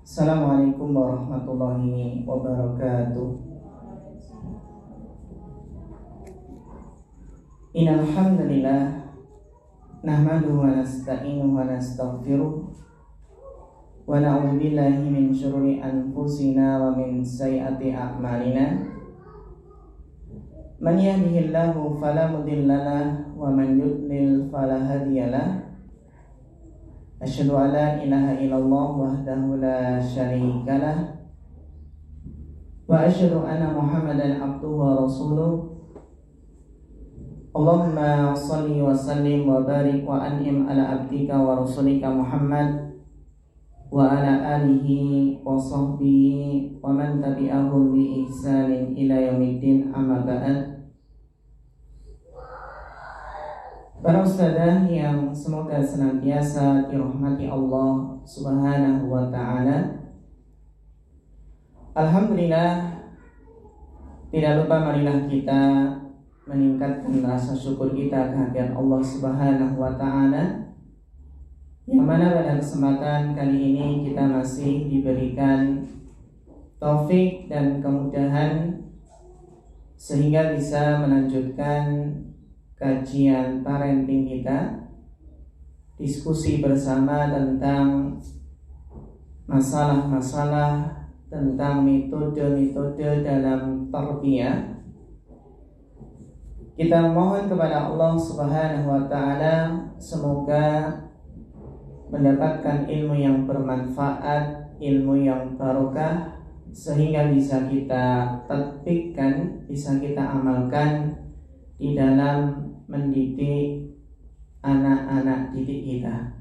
Assalamualaikum warahmatullahi wabarakatuh. Innal hamdalillah nahmaduhu wa nasta'inuhu wa nastaghfiruh wa na'udzu billahi min syururi anfusina wa min sayyiati a'malina. Man yahdihillahu fala mudhillalah wa man yudlil fala hadiyalah. Asyhadu an la ilaha illallah wahdahu la syarikalah wa asyhadu anna Muhammadan abduhu wa rasuluh. Allahumma shalli wa sallim wa barik wa an'im ala abdika wa rasulika Muhammad wa ala alihi wa sahbihi wa man tabi'ahum bi ihsanin ila yaumiddin, amma ba'd. Para ustadzah yang semoga senantiasa dirahmati Allah Subhanahu wa ta'ala, alhamdulillah, tidak lupa marilah kita meningkatkan rasa syukur kita kehadiran Allah Subhanahu wa ta'ala, yang mana pada kesempatan kali ini kita masih diberikan taufik dan kemudahan sehingga bisa melanjutkan kajian parenting kita, diskusi bersama tentang masalah-masalah tentang metode-metode dalam tarbiyah. Kita mohon kepada Allah Subhanahu wa ta'ala semoga mendapatkan ilmu yang bermanfaat, ilmu yang barokah, sehingga bisa kita tatbikkan, bisa kita amalkan di dalam mendidik anak-anak didik kita.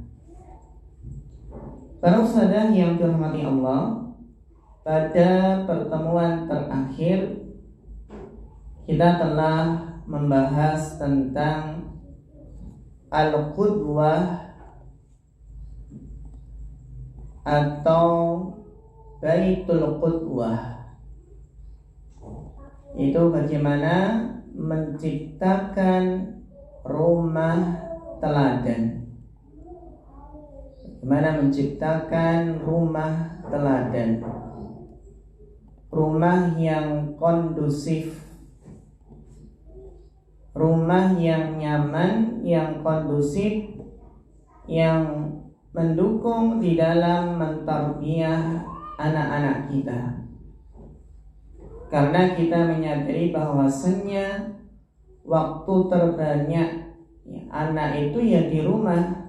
Para ustadzah yang dirahmati Allah, pada pertemuan terakhir kita telah membahas tentang al-qudwah atau baitul qudwah. Itu bagaimana menciptakan rumah teladan. Bagaimana menciptakan rumah teladan, rumah yang kondusif, rumah yang nyaman, yang kondusif, yang mendukung di dalam mentarbiyah anak-anak kita. Karena kita menyadari bahwasannya waktu terbanyak anak itu ya di rumah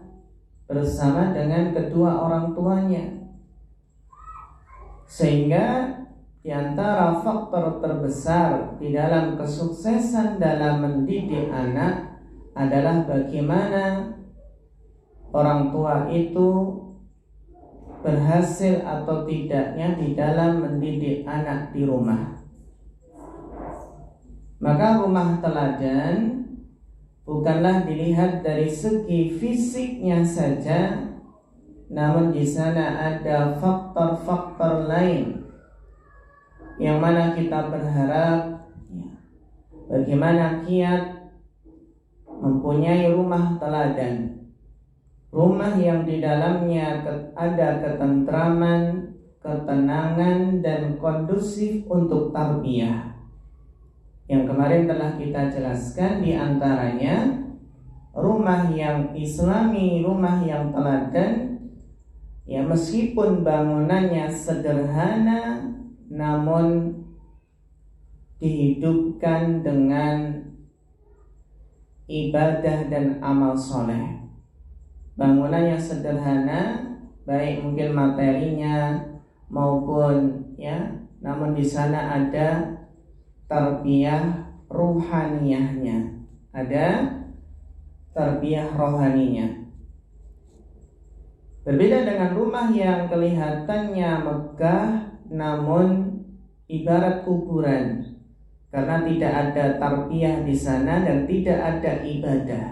bersama dengan kedua orang tuanya. Sehingga di antara faktor terbesar di dalam kesuksesan dalam mendidik anak adalah bagaimana orang tua itu berhasil atau tidaknya di dalam mendidik anak di rumah. Maka rumah teladan bukanlah dilihat dari segi fisiknya saja, namun di sana ada faktor-faktor lain yang mana kita berharap bagaimana kiat mempunyai rumah teladan, rumah yang di dalamnya ada ketentraman, ketenangan, dan kondusif untuk tarbiyah. Yang kemarin telah kita jelaskan, di antaranya rumah yang islami, rumah yang teladan, ya meskipun bangunannya sederhana, namun dihidupkan dengan ibadah dan amal soleh. Bangunannya sederhana, baik mungkin materinya maupun namun di sana ada tarbiyah ruhaniyahnya, ada tarbiyah rohaninya. Berbeda dengan rumah yang kelihatannya megah namun ibarat kuburan, karena tidak ada tarbiyah di sana dan tidak ada ibadah.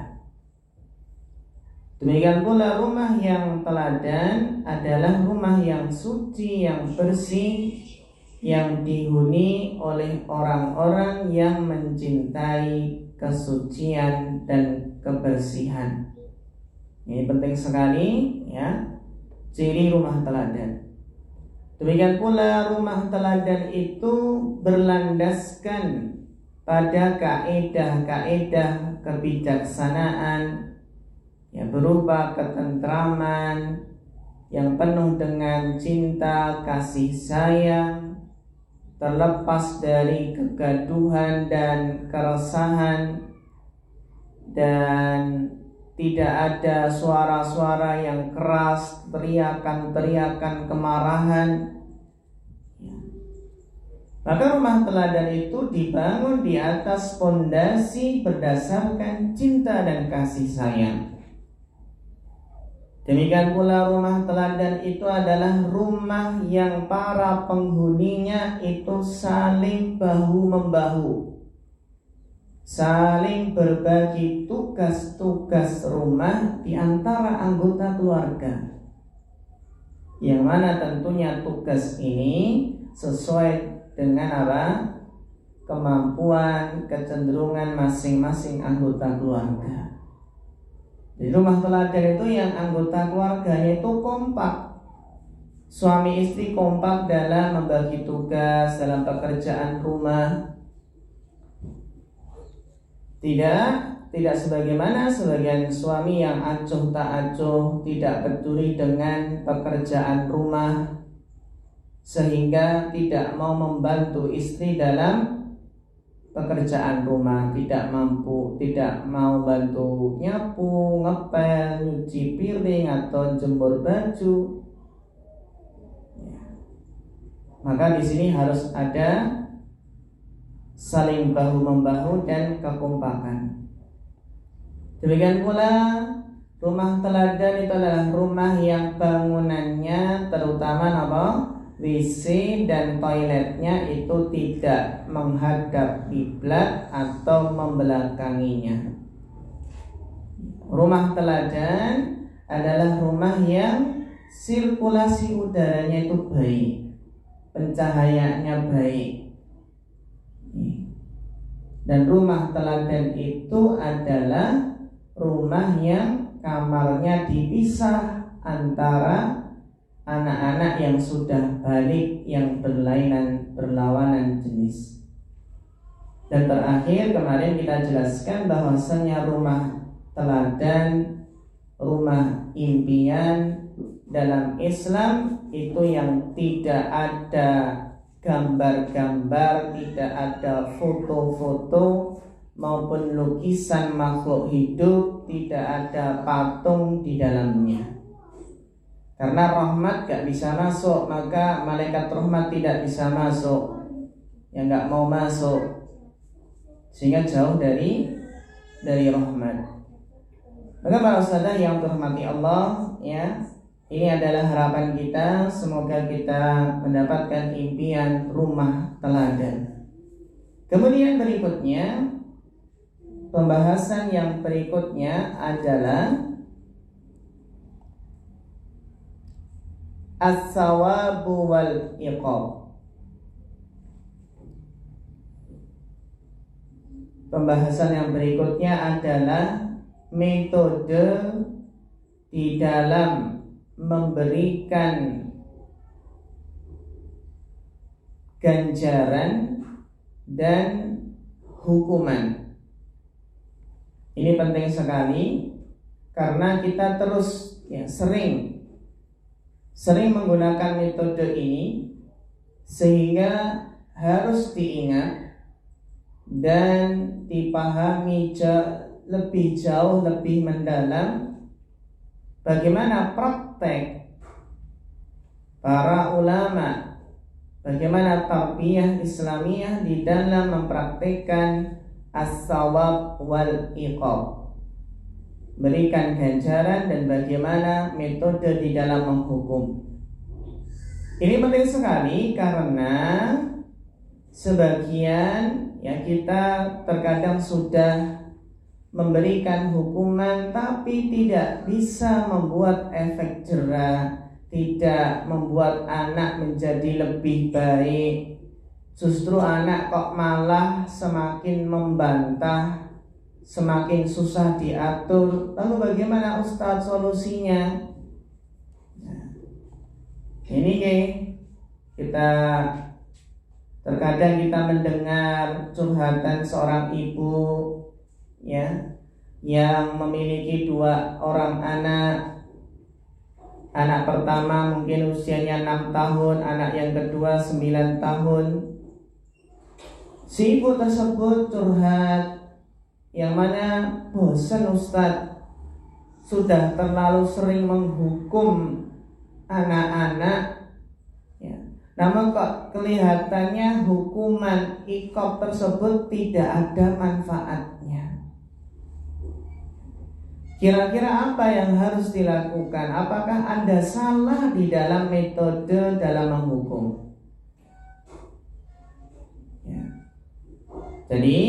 Demikian pula rumah yang teladan adalah rumah yang suci, yang bersih, yang dihuni oleh orang-orang yang mencintai kesucian dan kebersihan. Ini penting sekali, ya, ciri rumah teladan. Demikian pula rumah teladan itu berlandaskan pada kaidah-kaidah kebijaksanaan yang berupa ketentraman yang penuh dengan cinta kasih sayang, terlepas dari kegaduhan dan keresahan, dan tidak ada suara-suara yang keras, teriakan-teriakan kemarahan. Maka rumah teladan itu dibangun di atas pondasi berdasarkan cinta dan kasih sayang. Demikian pula rumah teladan itu adalah rumah yang para penghuninya itu saling bahu-membahu, saling berbagi tugas-tugas rumah di antara anggota keluarga, yang mana tentunya tugas ini sesuai dengan apa? Kemampuan, kecenderungan masing-masing anggota keluarga. Di rumah teladan itu yang anggota keluarganya itu kompak, suami istri kompak dalam membagi tugas dalam pekerjaan rumah. Tidak sebagaimana sebagian suami yang acuh tak acuh, tidak peduli dengan pekerjaan rumah, sehingga tidak mau membantu istri dalam pekerjaan rumah, tidak mau bantu nyapu, ngepel, nyuci piring atau jemur baju. Maka di sini harus ada saling bahu-membahu dan kekompakan. Demikian pula rumah teladan itu adalah rumah yang bangunannya terutama WC dan toiletnya itu tidak menghadap kiblat atau membelakanginya. Rumah teladan adalah rumah yang sirkulasi udaranya itu baik, pencahayaannya baik. Dan rumah teladan itu adalah rumah yang kamarnya dipisah antara anak-anak yang sudah balik, yang berlawanan jenis. Dan terakhir kemarin kita jelaskan bahwasanya rumah teladan, rumah impian dalam Islam itu yang tidak ada gambar-gambar, tidak ada foto-foto maupun lukisan makhluk hidup, tidak ada patung di dalamnya. Karena rahmat gak bisa masuk, maka malaikat rahmat tidak bisa masuk, yang gak mau masuk, sehingga jauh dari rahmat. Maka para saudara yang terhormati Allah, ya, ini adalah harapan kita. Semoga kita mendapatkan impian rumah teladan. Kemudian berikutnya, pembahasan yang berikutnya adalah as-sawabu wal iqab. Pembahasan yang berikutnya adalah metode di dalam memberikan ganjaran dan hukuman. Ini penting sekali karena kita terus sering menggunakan metode ini, sehingga harus diingat dan dipahami lebih jauh, lebih mendalam bagaimana praktek para ulama, bagaimana tarbiyah Islamiyah di dalam mempraktikkan as-sawab wal iqab, berikan ganjaran dan bagaimana metode di dalam menghukum. Ini penting sekali karena sebagian kita terkadang sudah memberikan hukuman tapi tidak bisa membuat efek jera, tidak membuat anak menjadi lebih baik. Justru anak kok malah semakin membantah, semakin susah diatur. Lalu bagaimana Ustadz solusinya? Ini kita terkadang kita mendengar curhatan seorang ibu ya yang memiliki 2 orang anak. Anak pertama mungkin usianya 6 tahun, anak yang kedua 9 tahun. Si ibu tersebut curhat, yang mana bosan Ustadz, sudah terlalu sering menghukum anak-anak ya. Namun kok kelihatannya hukuman iqab tersebut tidak ada manfaatnya. Kira-kira apa yang harus dilakukan? Apakah Anda salah di dalam metode dalam menghukum? Ya. Jadi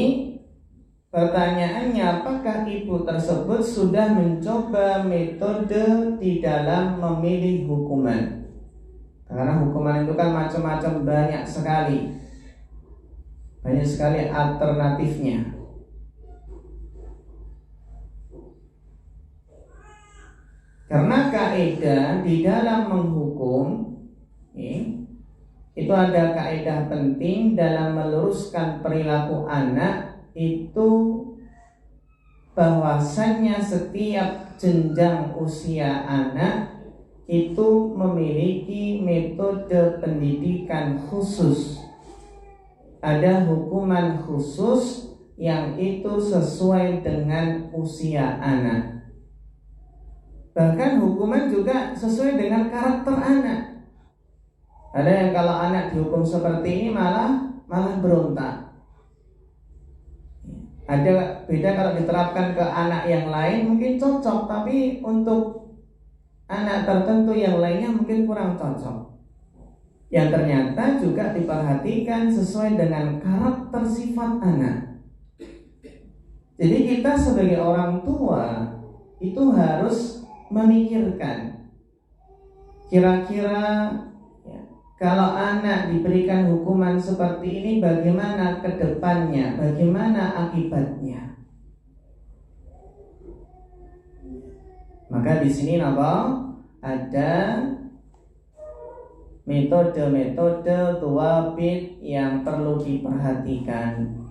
pertanyaannya, apakah ibu tersebut sudah mencoba metode di dalam memilih hukuman? Karena hukuman itu kan macam-macam, banyak sekali alternatifnya. Karena kaidah di dalam menghukum itu ada kaidah penting dalam meluruskan perilaku anak, itu bahwasannya setiap jenjang usia anak itu memiliki metode pendidikan khusus. Ada hukuman khusus yang itu sesuai dengan usia anak. Bahkan hukuman juga sesuai dengan karakter anak. Ada yang kalau anak dihukum seperti ini malah berontak. Ada beda kalau diterapkan ke anak yang lain mungkin cocok, tapi untuk anak tertentu yang lainnya mungkin kurang cocok. Yang ternyata juga diperhatikan sesuai dengan karakter sifat anak. Jadi kita sebagai orang tua itu harus memikirkan, kira-kira ya, kalau anak diberikan hukuman seperti ini bagaimana ke depannya, bagaimana akibatnya. Maka di sini ada metode-metode tuwabit yang perlu diperhatikan.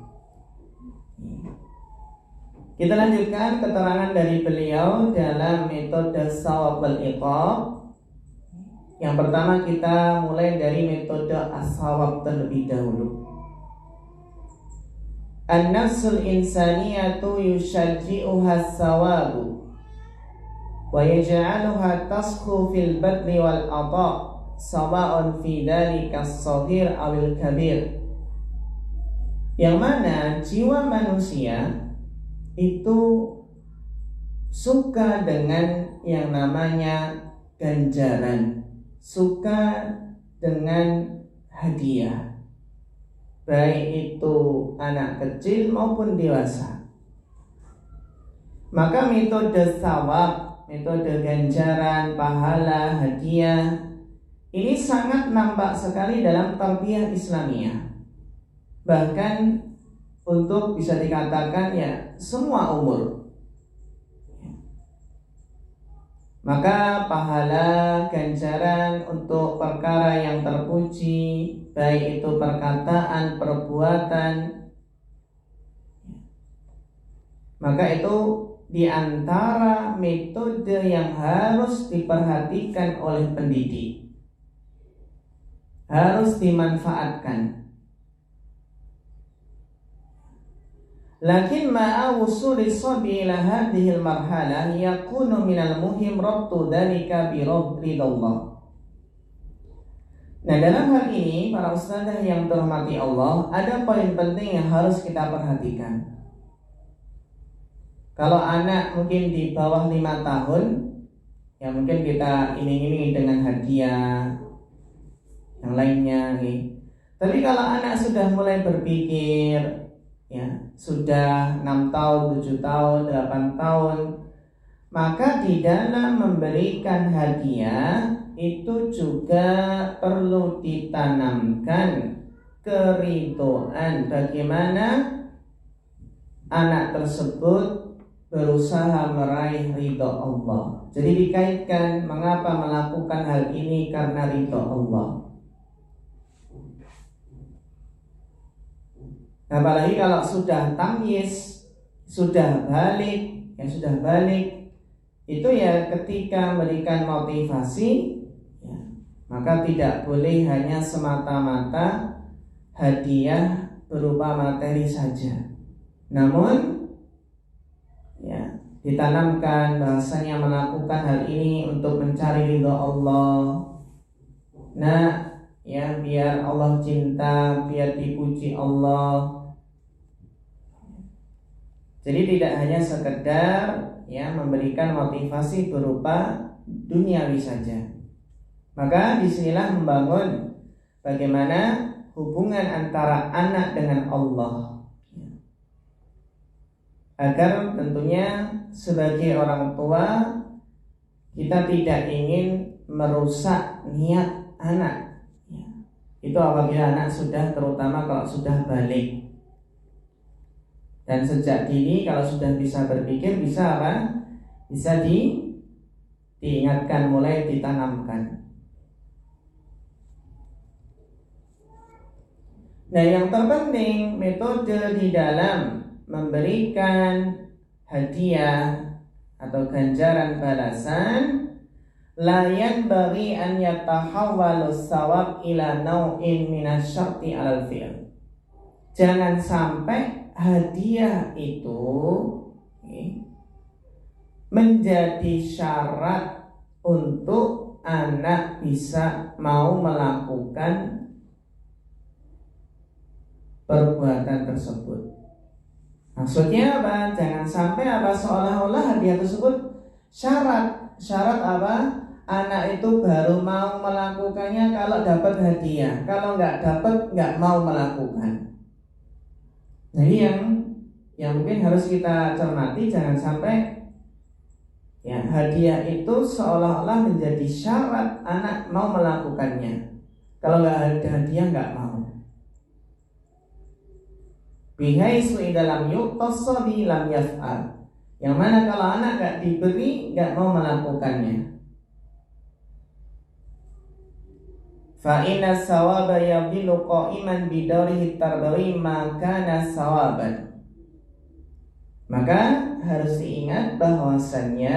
Kita lanjutkan keterangan dari beliau dalam metode sawab wal iqab. Yang pertama kita mulai dari metode as-sawab terlebih dahulu. An-nafsul insaniyatu yushajji'uha as-sawabu wa yaj'aluha tasku fil badli wal ata' sawa'un fi dhalika as-saghir awil kabir. Yang mana jiwa manusia itu suka dengan yang namanya ganjaran, suka dengan hadiah, baik itu anak kecil maupun dewasa. Maka metode sawab, metode ganjaran, pahala, hadiah, ini sangat nampak sekali dalam tarbiyah Islamiyah. Bahkan untuk bisa dikatakan ya semua umur. Maka pahala ganjaran untuk perkara yang terpuji, baik itu perkataan, perbuatan, maka itu diantara metode yang harus diperhatikan oleh pendidik, harus dimanfaatkan. Lakin ma'a wusuli sabi ila hadhil marhalah yakunu minal muhim rabtu dhalika bi ridallah. Nah, dalam hal ini para ustadzah yang terhormati Allah, ada poin penting yang harus kita perhatikan. Kalau anak mungkin di bawah 5 tahun, ya mungkin kita iming-imingi dengan hadiah yang lainnya nih. Tapi kalau anak sudah mulai berpikir, ya sudah 6 tahun, 7 tahun, 8 tahun, maka di dalam memberikan hadiah itu juga perlu ditanamkan keridhaan, bagaimana anak tersebut berusaha meraih ridho Allah. Jadi dikaitkan mengapa melakukan hal ini, karena ridho Allah. Apalagi kalau sudah tamyiz, sudah balik, itu ya ketika memberikan motivasi, ya, maka tidak boleh hanya semata-mata hadiah berupa materi saja. Namun ya, ditanamkan bahasanya melakukan hal ini untuk mencari ridha Allah. Nah, ya biar Allah cinta, biar dipuji Allah. Jadi tidak hanya sekedar ya memberikan motivasi berupa duniawi saja. Maka disinilah membangun bagaimana hubungan antara anak dengan Allah, agar tentunya sebagai orang tua kita tidak ingin merusak niat anak. Itu apabila anak sudah, terutama kalau sudah balik. Dan sejak dini kalau sudah bisa berpikir, bisa apa? Bisa diingatkan, mulai ditanamkan. Nah, yang terpenting metode di dalam memberikan hadiah atau ganjaran balasan, la yanbaghi an yatahawwalu shawab ila naw'in minasyarti 'alal fi'l. Jangan sampai hadiah itu menjadi syarat untuk anak bisa mau melakukan perbuatan tersebut. Maksudnya apa? Jangan sampai apa seolah-olah hadiah tersebut syarat. Syarat apa? Anak itu baru mau melakukannya kalau dapat hadiah. Kalau nggak dapat, nggak mau melakukan. Nah, ini yang mungkin harus kita cermati. Jangan sampai ya hadiah itu seolah-olah menjadi syarat anak mau melakukannya. Kalau nggak ada hadiah, nggak mau. Bihaisu idalam yuqtasabi lam yaf'al. Yang mana kalau anak nggak diberi, nggak mau melakukannya. Fa inna sawaba yadhillu qa'iman bidawrihi tarbawi makana sawaban. Maka harus diingat bahwasannya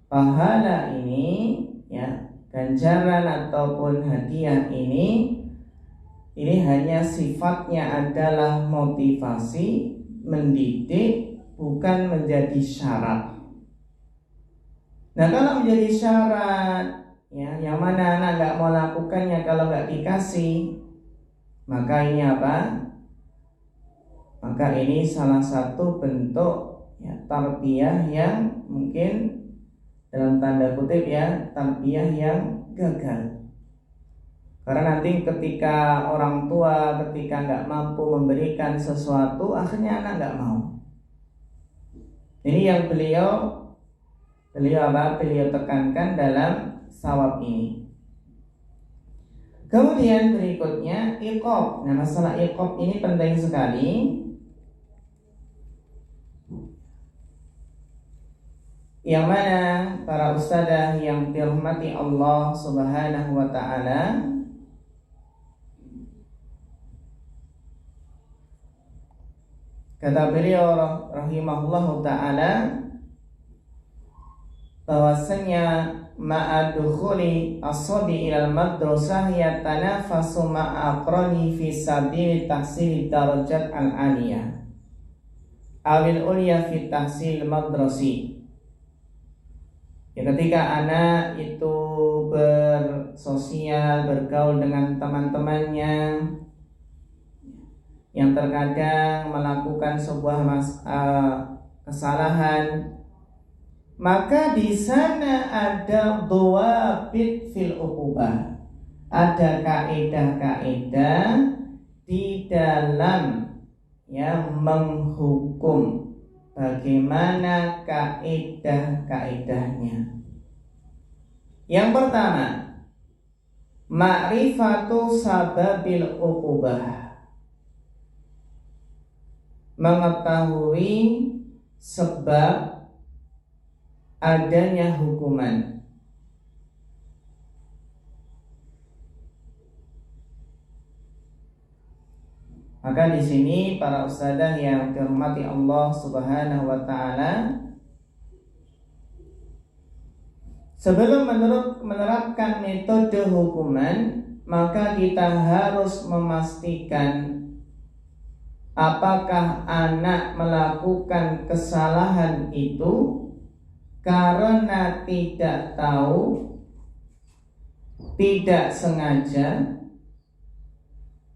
pahala ini, ya, ganjaran ataupun hadiah ini hanya sifatnya adalah motivasi, mendidik, bukan menjadi syarat. Nah, kalau menjadi syarat, ya, yang mana anak nggak mau lakukannya kalau nggak dikasih, maka ini apa? Maka ini salah satu bentuk ya, tarbiyah yang mungkin dalam tanda kutip ya, tarbiyah yang gagal. Karena nanti ketika orang tua ketika nggak mampu memberikan sesuatu, akhirnya anak nggak mau. Ini yang beliau tekankan dalam sawab ini. Kemudian berikutnya iqab. Nah, masalah iqab ini penting sekali. Yang mana para ustadzah yang dirahmati Allah Subhanahu wa taala, kata beliau rahimahullahu taala, bahwasanya ma'adukhuli as-sabi ilal madrasah yatanafasu ma'aqrani fi sabili tahsil darajat al-aliyah awil ulya fi tahsil madrasi. Ya, ketika anak itu bersosial, bergaul dengan teman-temannya yang terkadang melakukan sebuah kesalahan, maka di sana ada dhawabit fil uqubah, ada kaidah-kaidah di dalam ya menghukum, bagaimana kaidah-kaidahnya. Yang pertama, ma'rifatu sababil uqubah, mengetahui sebab adanya hukuman. Maka di sini para ustadzah yang dirahmati Allah Subhanahu wa taala, sebelum menerapkan metode hukuman, maka kita harus memastikan apakah anak melakukan kesalahan itu karena tidak tahu, tidak sengaja,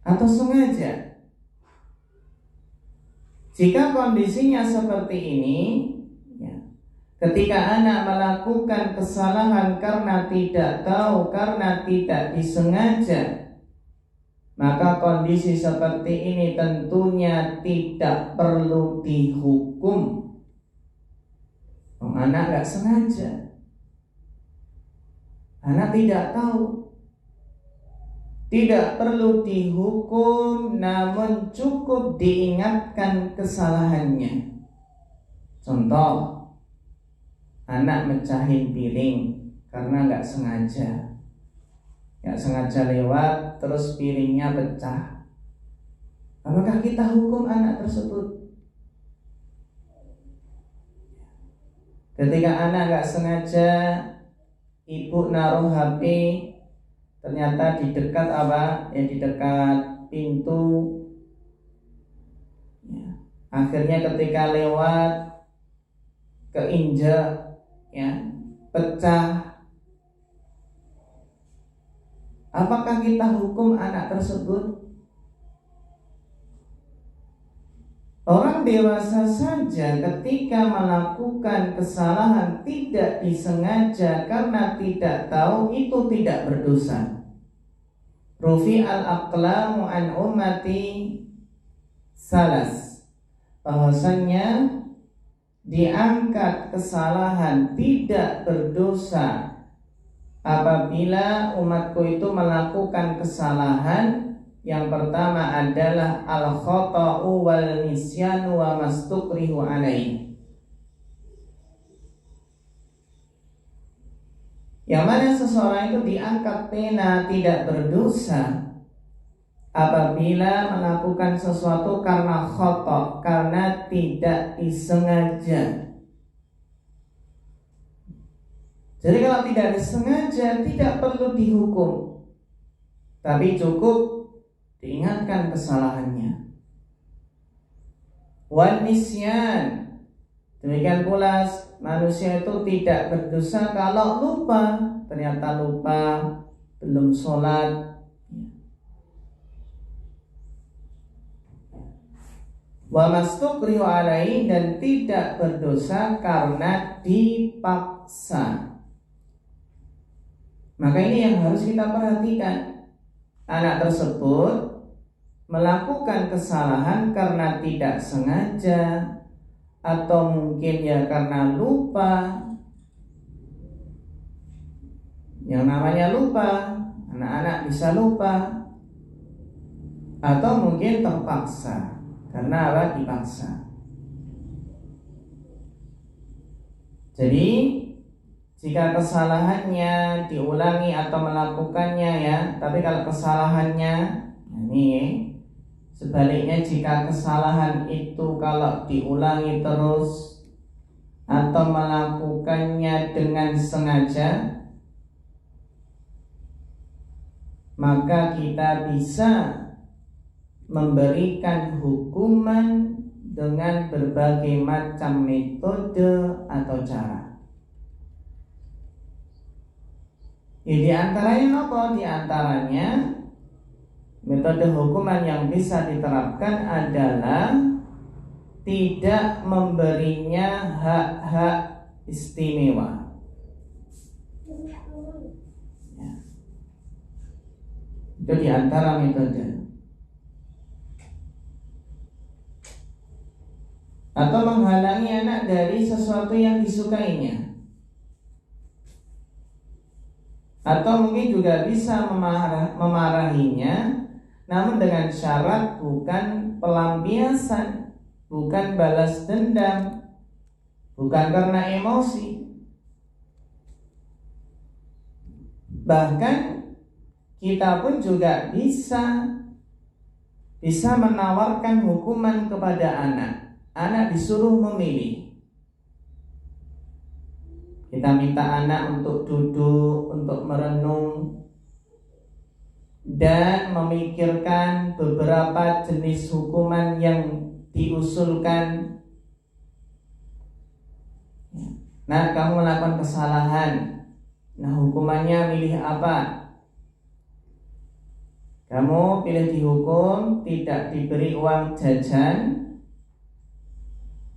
atau sengaja. Jika kondisinya seperti ini, ya, ketika anak melakukan kesalahan karena tidak tahu, karena tidak disengaja, maka kondisi seperti ini tentunya tidak perlu dihukum. Anak gak sengaja, anak tidak tahu, tidak perlu dihukum, namun cukup diingatkan kesalahannya. Contoh, anak mecahin piring karena gak sengaja, lewat, terus piringnya pecah. Apakah kita hukum anak tersebut? Ketika anak gak sengaja, ibu naruh HP, ternyata di dekat di dekat pintu. Ya. Akhirnya ketika lewat keinjak, ya, pecah. Apakah kita hukum anak tersebut? Orang dewasa saja ketika melakukan kesalahan tidak disengaja karena tidak tahu, itu tidak berdosa. Rufi'al aqlamu an ummati salas, bahwasanya diangkat kesalahan tidak berdosa apabila umatku itu melakukan kesalahan. Yang pertama adalah al-khata'u wal nisyanu wa mastukrihu alaih, yang mana seseorang itu diangkat pena tidak berdosa apabila melakukan sesuatu karena khata', karena tidak disengaja. Jadi kalau tidak disengaja tidak perlu dihukum, tapi cukup diingatkan kesalahannya. Wan nisyan, demikian pula manusia itu tidak berdosa kalau lupa, ternyata lupa belum sholat. Wa mastukrihu alaihi, dan tidak berdosa karena dipaksa. Maka ini yang harus kita perhatikan. Anak tersebut melakukan kesalahan karena tidak sengaja, atau mungkin ya karena lupa. Yang namanya lupa, anak-anak bisa lupa, atau mungkin terpaksa, karena dipaksa. Jadi jika kesalahannya diulangi atau melakukannya, ya, tapi kalau kesalahannya ini sebaliknya, jika kesalahan itu kalau diulangi terus atau melakukannya dengan sengaja, maka kita bisa memberikan hukuman dengan berbagai macam metode atau cara. Ya, di antaranya apa? Di antaranya metode hukuman yang bisa diterapkan adalah tidak memberinya hak-hak istimewa. Ya. Itu di antara metode. Atau menghalangi anak dari sesuatu yang disukainya. Atau mungkin juga bisa memarahinya, namun dengan syarat bukan pelampiasan, bukan balas dendam, bukan karena emosi. Bahkan kita pun juga bisa bisa menawarkan hukuman kepada anak. Anak disuruh memilih. Kita minta anak untuk duduk, untuk merenung dan memikirkan beberapa jenis hukuman yang diusulkan. Nah, kamu melakukan kesalahan. Nah, hukumannya milih apa? Kamu pilih dihukum tidak diberi uang jajan,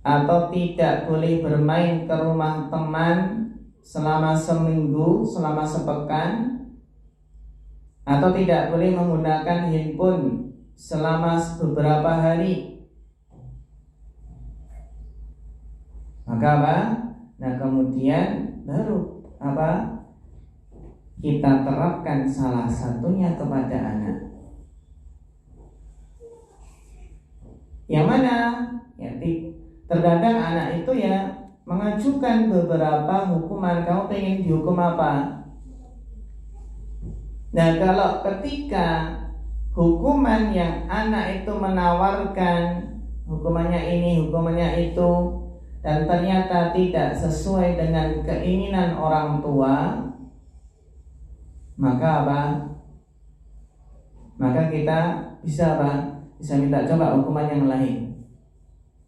atau tidak boleh bermain ke rumah teman selama seminggu, selama sepekan, atau tidak boleh menggunakan handphone selama beberapa hari. Maka apa? Nah, kemudian baru apa? Kita terapkan salah satunya kepada anak. Yang mana? Ya, terkadang anak itu ya mengajukan beberapa hukuman. Kamu pengen dihukum apa? Nah, kalau ketika hukuman yang anak itu menawarkan, hukumannya ini, hukumannya itu, dan ternyata tidak sesuai dengan keinginan orang tua, maka apa? Maka kita bisa apa? Bisa minta coba hukuman yang lain.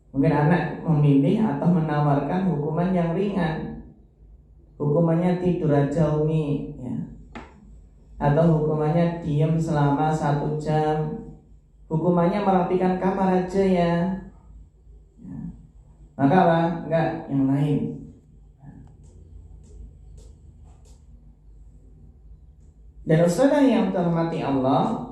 Mungkin anak memilih atau menawarkan hukuman yang ringan. Hukumannya tidur aja Umi, ya. Atau hukumannya diam selama 1 jam. Hukumannya merapikan kamar aja ya. Maka apa? Enggak, yang lain. Dan saudara yang terhormati Allah,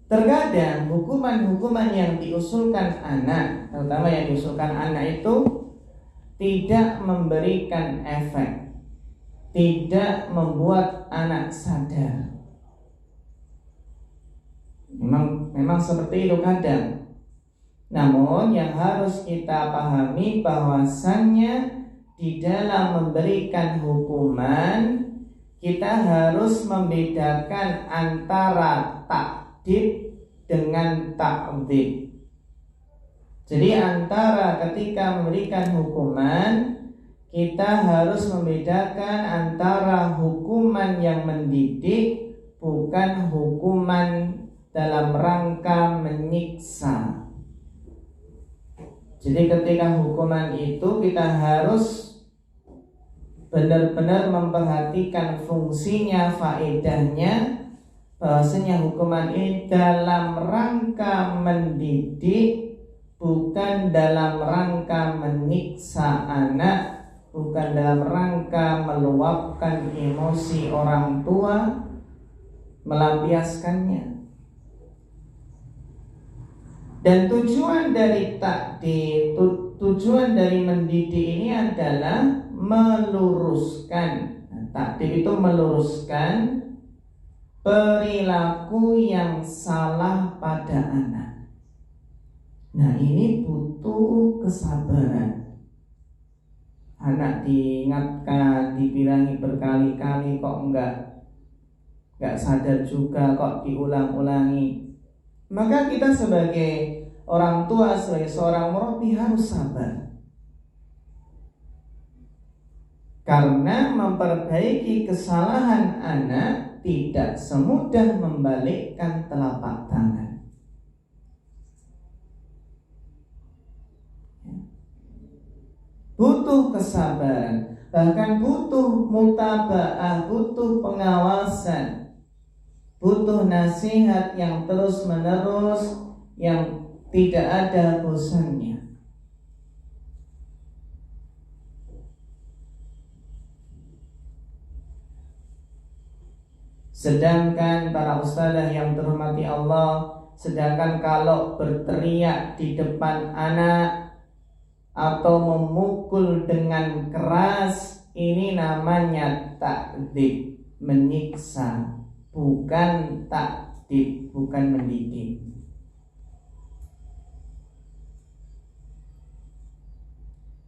terkadang hukuman-hukuman yang diusulkan anak, terutama yang diusulkan anak itu tidak memberikan efek, tidak membuat anak sadar. Memang seperti itu kadang. Namun yang harus kita pahami bahwasannya di dalam memberikan hukuman kita harus membedakan antara takdib dengan ta'dzib. Jadi antara ketika memberikan hukuman, kita harus membedakan antara hukuman yang mendidik, bukan hukuman dalam rangka menyiksa. Jadi ketika hukuman itu kita harus benar-benar memperhatikan fungsinya, faedahnya, bahwasanya hukuman ini dalam rangka mendidik, bukan dalam rangka menyiksa anak, bukan dalam rangka meluapkan emosi orang tua, melampiaskannya. Dan tujuan dari takdir, tujuan dari mendidik ini adalah meluruskan. Takdir itu meluruskan perilaku yang salah pada anak. Nah, ini butuh kesabaran. Anak diingatkan, dibilangi berkali-kali kok enggak sadar juga, kok diulang-ulangi. Maka kita sebagai orang tua, sebagai seorang murabbi harus sabar. Karena memperbaiki kesalahan anak tidak semudah membalikkan telapak tangan. Butuh kesabaran, bahkan butuh mutaba'ah, butuh pengawasan, butuh nasihat yang terus menerus, yang tidak ada bosannya. Sedangkan para ustadzah yang terhormati Allah, sedangkan kalau berteriak di depan anak atau memukul dengan keras, ini namanya takdzib, menyiksa, bukan takdib, bukan mendidik.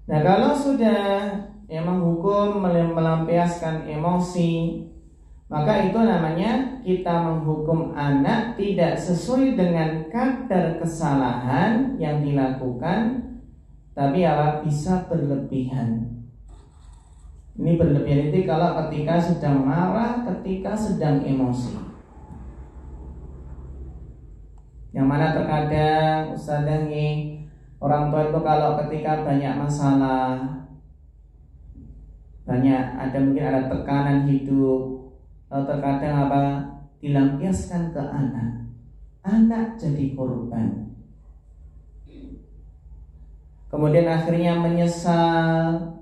Nah, kalau sudah emang hukum melampiaskan emosi, maka itu namanya kita menghukum anak tidak sesuai dengan kadar kesalahan yang dilakukan, tapi bisa berlebihan. Ini berlebihan itu kalau ketika sedang marah, ketika sedang emosi. Yang mana terkadang Ustazah nih, orang tua itu kalau ketika banyak masalah, mungkin ada tekanan hidup, lalu terkadang dilampiaskan ke anak jadi korban, kemudian akhirnya menyesal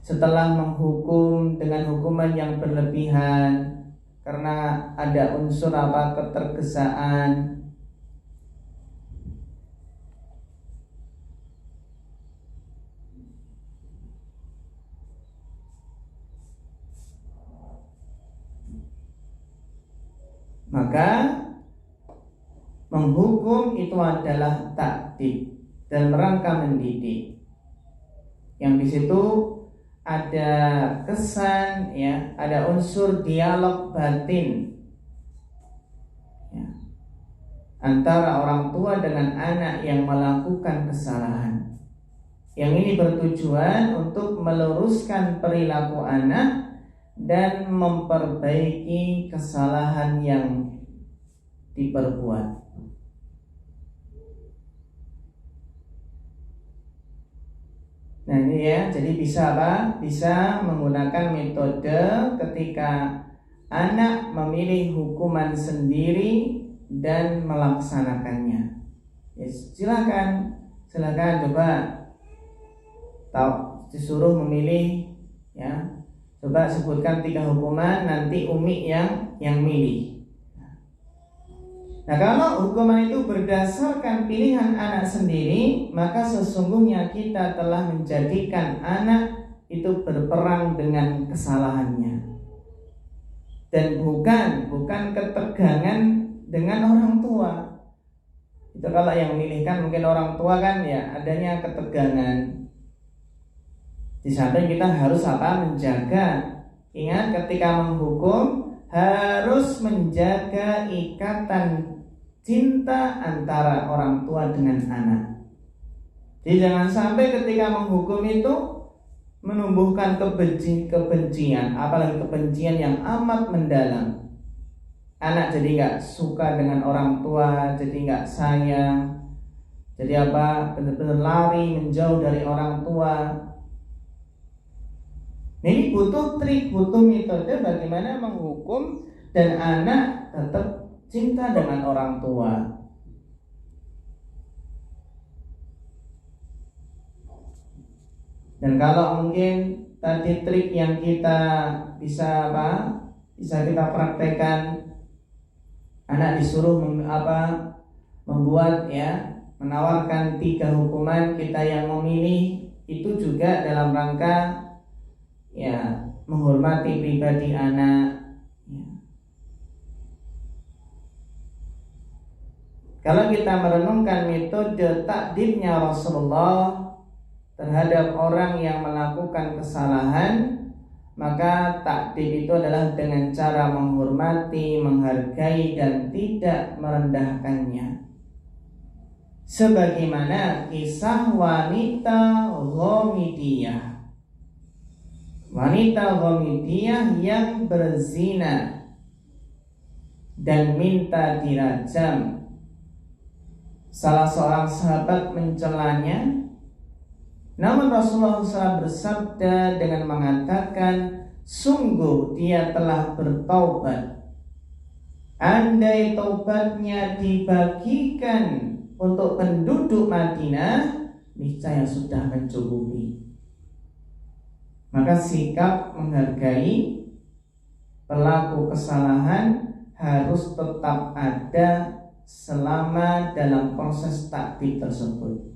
setelah menghukum dengan hukuman yang berlebihan karena ada unsur ketergesaan. Maka menghukum itu adalah takdir dan rangka mendidik. Yang di situ ada kesan, ada unsur dialog batin antara orang tua dengan anak yang melakukan kesalahan. Yang ini bertujuan untuk meluruskan perilaku anak dan memperbaiki kesalahan yang diperbuat. Nah ini jadi bisa bisa menggunakan metode ketika anak memilih hukuman sendiri dan melaksanakannya. Silakan coba disuruh memilih, coba sebutkan 3 hukuman, nanti Umi yang milih. Nah kalau hukuman itu berdasarkan pilihan anak sendiri, maka sesungguhnya kita telah menjadikan anak itu berperang dengan kesalahannya, dan bukan ketegangan dengan orang tua. Itu kalau yang memilihkan mungkin orang tua kan adanya ketegangan. Di samping kita harus menjaga. Ingat ketika menghukum harus menjaga ikatan cinta antara orang tua dengan anak. Jadi jangan sampai ketika menghukum itu menumbuhkan kebencian, apalagi kebencian yang amat mendalam. Anak jadi nggak suka dengan orang tua, jadi nggak sayang, jadi benar-benar lari menjauh dari orang tua. Ini butuh trik, butuh metode bagaimana menghukum dan anak tetap cinta dengan orang tua. Dan kalau mungkin tadi trik yang kita bisa kita praktekkan, anak disuruh membuat menawarkan 3 hukuman, kita yang memilih, itu juga dalam rangka menghormati pribadi anak. Kalau kita merenungkan metode takdirnya Rasulullah terhadap orang yang melakukan kesalahan, maka takdir itu adalah dengan cara menghormati, menghargai, dan tidak merendahkannya. Sebagaimana kisah wanita Ghamidiyah. Wanita Ghamidiyah yang berzina dan minta dirajam. Salah seorang sahabat mencelanya, namun Rasulullah SAW bersabda dengan mengatakan, sungguh dia telah bertaubat. Andai taubatnya dibagikan untuk penduduk Madinah, niscaya sudah mencukupi. Maka sikap menghargai pelaku kesalahan harus tetap ada selama dalam proses takdir tersebut.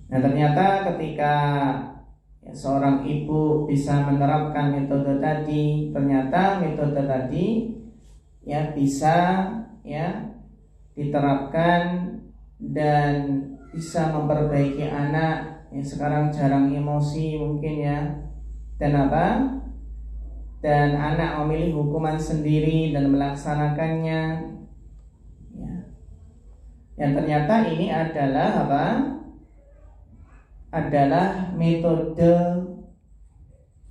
Nah ternyata ketika seorang ibu bisa menerapkan metode tadi, ternyata metode tadi bisa diterapkan dan bisa memperbaiki anak ya sekarang jarang emosi mungkin ya, dan apa? Dan anak memilih hukuman sendiri dan melaksanakannya. Ya. Yang ternyata ini adalah apa? Adalah metode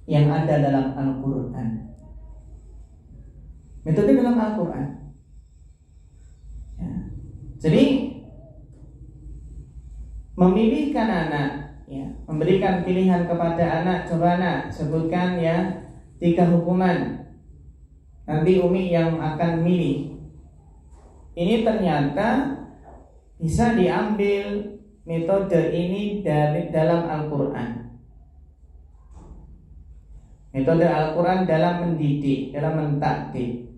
yang ada dalam Al-Quran. Metode dalam Al-Quran. Ya. Jadi memilihkan anak, ya, memberikan pilihan kepada anak, coba anak sebutkan ya 3 hukuman. Nanti Umi yang akan milih. Ini ternyata bisa diambil metode ini dari dalam Al-Quran. Metode Al-Quran dalam mendidik, dalam mentakdir.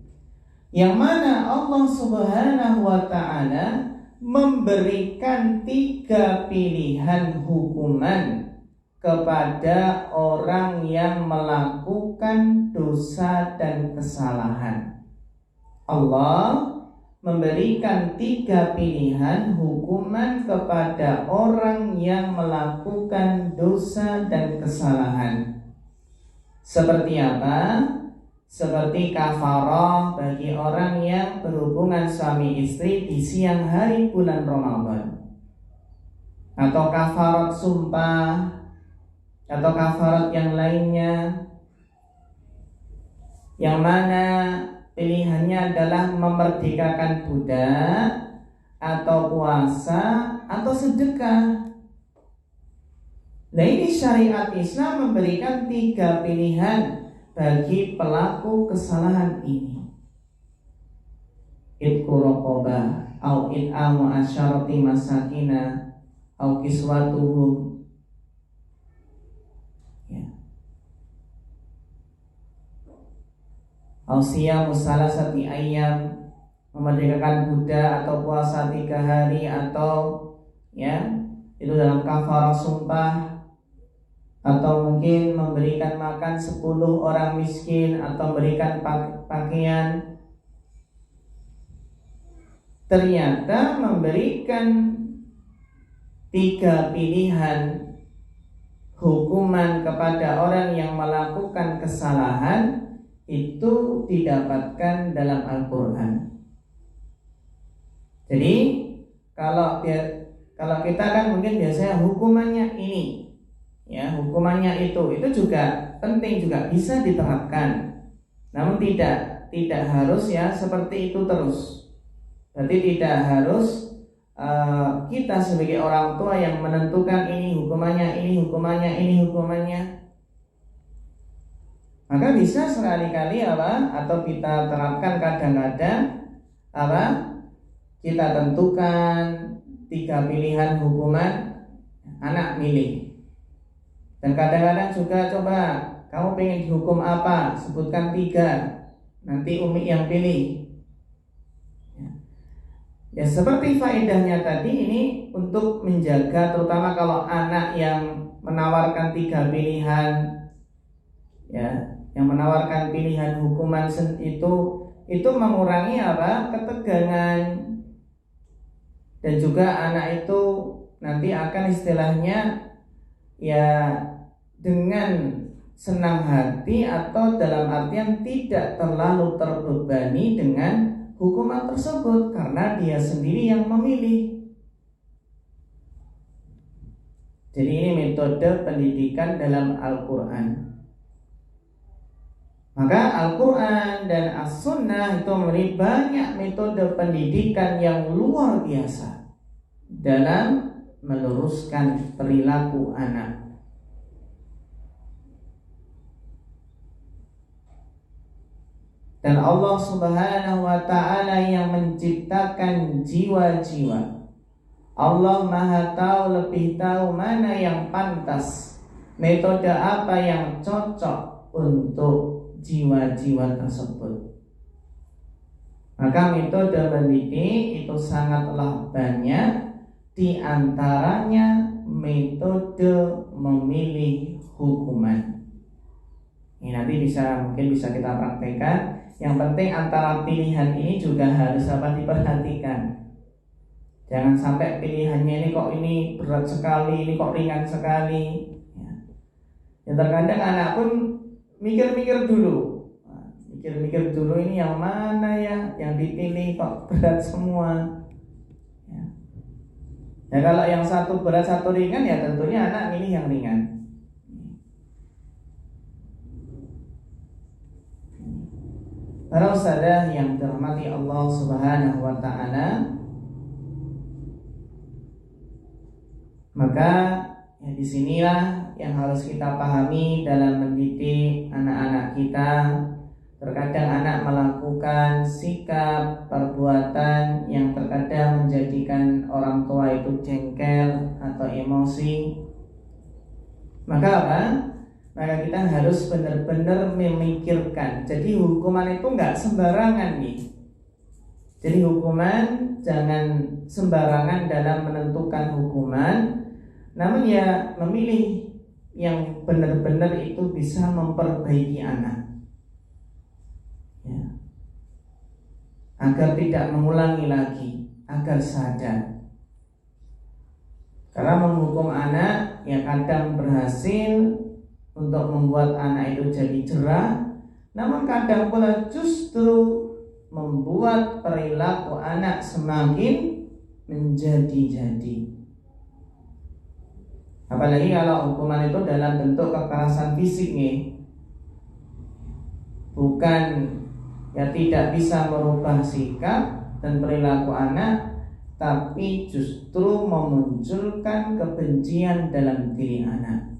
Yang mana Allah Subhanahu wa ta'ala memberikan 3 pilihan hukuman kepada orang yang melakukan dosa dan kesalahan. Allah memberikan 3 pilihan hukuman kepada orang yang melakukan dosa dan kesalahan. Seperti apa? Seperti kafarah bagi orang yang berhubungan suami istri di siang hari bulan Ramadan, atau kafarat sumpah, atau kafarat yang lainnya, yang mana pilihannya adalah memerdekakan budak, atau puasa, atau sedekah. Nah, ini syariat Islam memberikan 3 pilihan bagi pelaku kesalahan ini. Itqu raqabah, au it'amu asyarati masakina, au kiswatuhum. Ya. Au siyamu salasati ayyam, memerdekakan budak atau puasa 3 hari, atau ya itu dalam kafarah sumpah, atau mungkin memberikan makan 10 orang miskin, atau memberikan pakaian. Ternyata memberikan 3 pilihan hukuman kepada orang yang melakukan kesalahan itu didapatkan dalam Al-Quran. Jadi kalau kita kan mungkin biasanya hukumannya ini, ya, hukumannya itu juga penting, juga bisa diterapkan. Namun tidak harus ya seperti itu terus. Berarti tidak harus kita sebagai orang tua yang menentukan ini hukumannya, ini hukumannya, ini hukumannya. Maka bisa sekali-kali atau kita terapkan kadang-kadang kita tentukan 3 pilihan hukuman, anak milih. Dan kadang-kadang juga coba kamu pengen dihukum apa? Sebutkan 3. Nanti Umi yang pilih. Ya seperti faedahnya tadi ini untuk menjaga, terutama kalau anak yang menawarkan 3 pilihan, ya, yang menawarkan pilihan hukuman itu mengurangi ketegangan, dan juga anak itu nanti akan istilahnya ya dengan senang hati, atau dalam artian tidak terlalu terbebani dengan hukuman tersebut karena dia sendiri yang memilih. Jadi ini metode pendidikan dalam Al-Quran. Maka Al-Quran dan As-Sunnah itu memberi banyak metode pendidikan yang luar biasa dalam meluruskan perilaku anak. Dan Allah Subhanahu wa ta'ala yang menciptakan jiwa-jiwa. Allah Maha tahu, lebih tahu mana yang pantas, metode apa yang cocok untuk jiwa-jiwa tersebut. Maka metode mendidik itu sangatlah banyak, di antaranya metode memilih hukuman. Ini nanti mungkin bisa kita praktekkan. Yang penting antara pilihan ini juga harus diperhatikan. Jangan sampai pilihannya ini berat sekali, ini kok ringan sekali. Ya terkadang anak pun mikir-mikir dulu. Mikir-mikir dulu ini yang mana ya, yang dipilih kok berat semua. Ya kalau yang satu berat satu ringan ya tentunya anak milih yang ringan. Para ustadzah yang dirahmati Allah Subhanahu wa taala, maka ya disinilah yang harus kita pahami dalam mendidik anak-anak kita. Terkadang anak melakukan sikap, perbuatan yang terkadang menjadikan orang tua itu jengkel atau emosi. Maka apa? Maka kita harus benar-benar memikirkan. Jadi hukuman itu nggak sembarangan nih. Jadi hukuman jangan sembarangan dalam menentukan hukuman, namun ya memilih yang benar-benar itu bisa memperbaiki anak, ya, agar tidak mengulangi lagi, agar sadar. Karena menghukum anak ya kadang berhasil untuk membuat anak itu jadi cerah, namun kadang pula justru membuat perilaku anak semakin menjadi-jadi. Apalagi kalau hukuman itu dalam bentuk kekerasan fisik nih, bukan ya tidak bisa merubah sikap dan perilaku anak, tapi justru memunculkan kebencian dalam diri anak.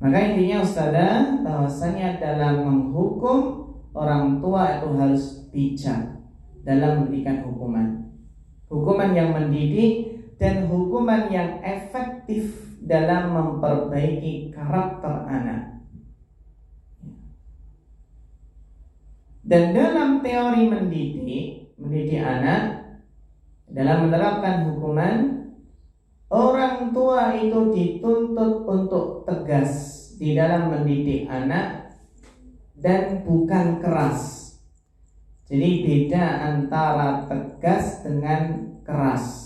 Maka intinya ustadzah, bahwasanya dalam menghukum orang tua itu harus bijak dalam memberikan hukuman. Hukuman yang mendidik dan hukuman yang efektif dalam memperbaiki karakter anak. Dan dalam teori mendidik anak, dalam menerapkan hukuman, orang tua itu dituntut untuk tegas di dalam mendidik anak dan bukan keras. Jadi beda antara tegas dengan keras.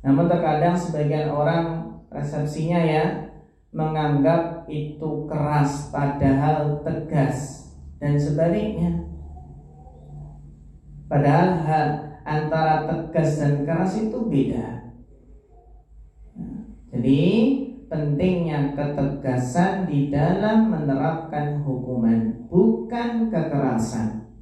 Namun terkadang sebagian orang persepsinya ya menganggap itu keras padahal tegas, dan sebaliknya. Padahal antara tegas dan keras itu beda. Jadi pentingnya ketegasan di dalam menerapkan hukuman, bukan kekerasan.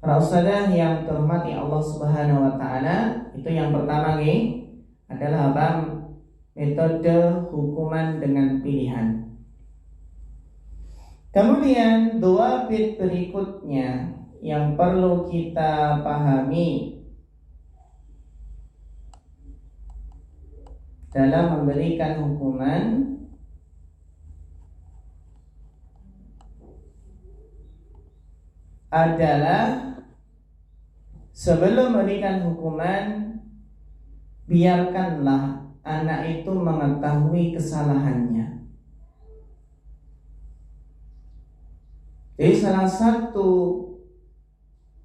Para ustadzah yang terhormati Allah Subhanahu wa taala, itu yang pertama nih adalah apa? Metode hukuman dengan pilihan. Kemudian dua bit berikutnya yang perlu kita pahami dalam memberikan hukuman adalah sebelum memberikan hukuman, biarkanlah anak itu mengetahui kesalahannya. Jadi salah satu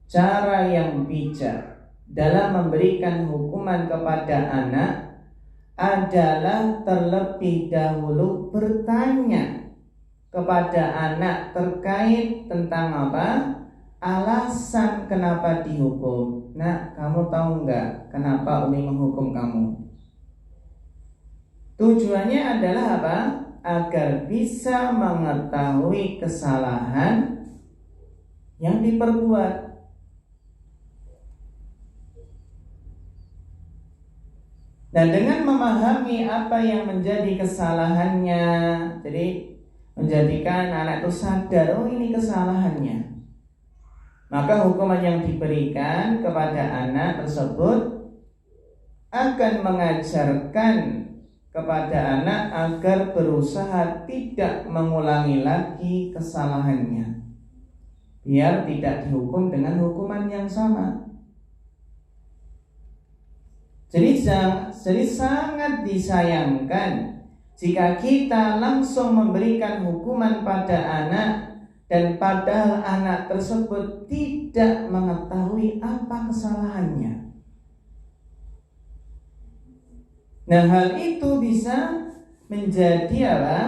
cara yang bijak dalam memberikan hukuman kepada anak adalah terlebih dahulu bertanya kepada anak terkait tentang apa? Alasan kenapa dihukum. Nah, kamu tahu enggak kenapa Umi menghukum kamu? Tujuannya adalah apa? Agar bisa mengetahui kesalahan yang diperbuat. Dan dengan memahami apa yang menjadi kesalahannya, jadi menjadikan anak itu sadar, oh ini kesalahannya, maka hukuman yang diberikan kepada anak tersebut akan mengajarkan kepada anak agar berusaha tidak mengulangi lagi kesalahannya, biar tidak dihukum dengan hukuman yang sama. Jadi sangat disayangkan Jika kita langsung memberikan hukuman pada anak dan padahal anak tersebut tidak mengetahui apa kesalahannya, nah hal itu bisa menjadi apa?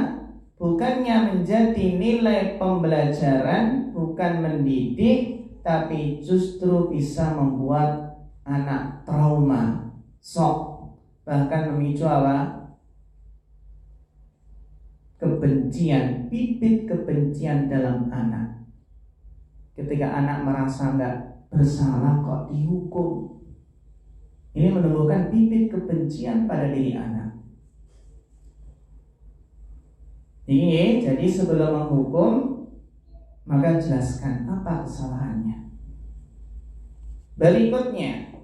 Bukannya menjadi nilai pembelajaran, bukan mendidik, tapi justru bisa membuat anak trauma, shock, bahkan memicu apa? Kebencian, bibit kebencian dalam anak. Ketika anak merasa nggak bersalah kok dihukum, ini menumbuhkan bibit kebencian pada diri anak. Jadi sebelum menghukum, maka jelaskan apa kesalahannya. Berikutnya,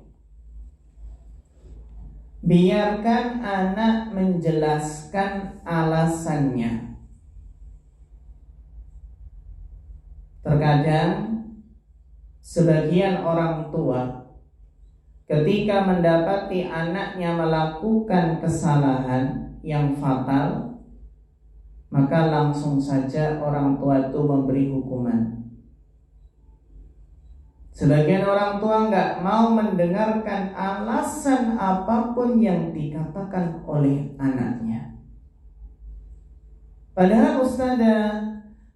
biarkan anak menjelaskan alasannya. Terkadang sebagian orang tua ketika mendapati anaknya melakukan kesalahan yang fatal, maka langsung saja orang tua itu memberi hukuman. Sebagian orang tua nggak mau mendengarkan alasan apapun yang dikatakan oleh anaknya. Padahal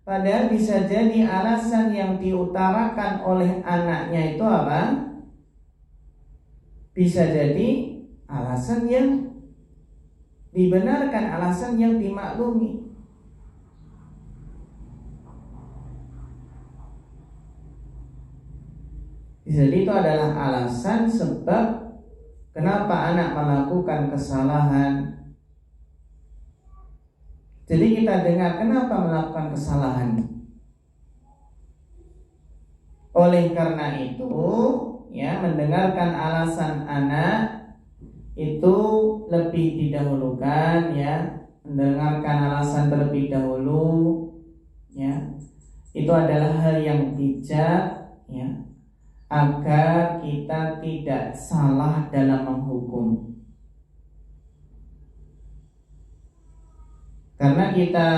padahal bisa jadi alasan yang diutarakan oleh anaknya itu apa? Bisa jadi alasan yang dibenarkan, alasan yang dimaklumi. Jadi itu adalah alasan sebab kenapa anak melakukan kesalahan. Jadi kita dengar kenapa melakukan kesalahan. Oleh karena itu, ya, mendengarkan alasan anak itu lebih didahulukan, ya. Mendengarkan alasan terlebih dahulu, ya. Itu adalah hal yang bijak, ya, agar kita tidak salah dalam menghukum. Karena kita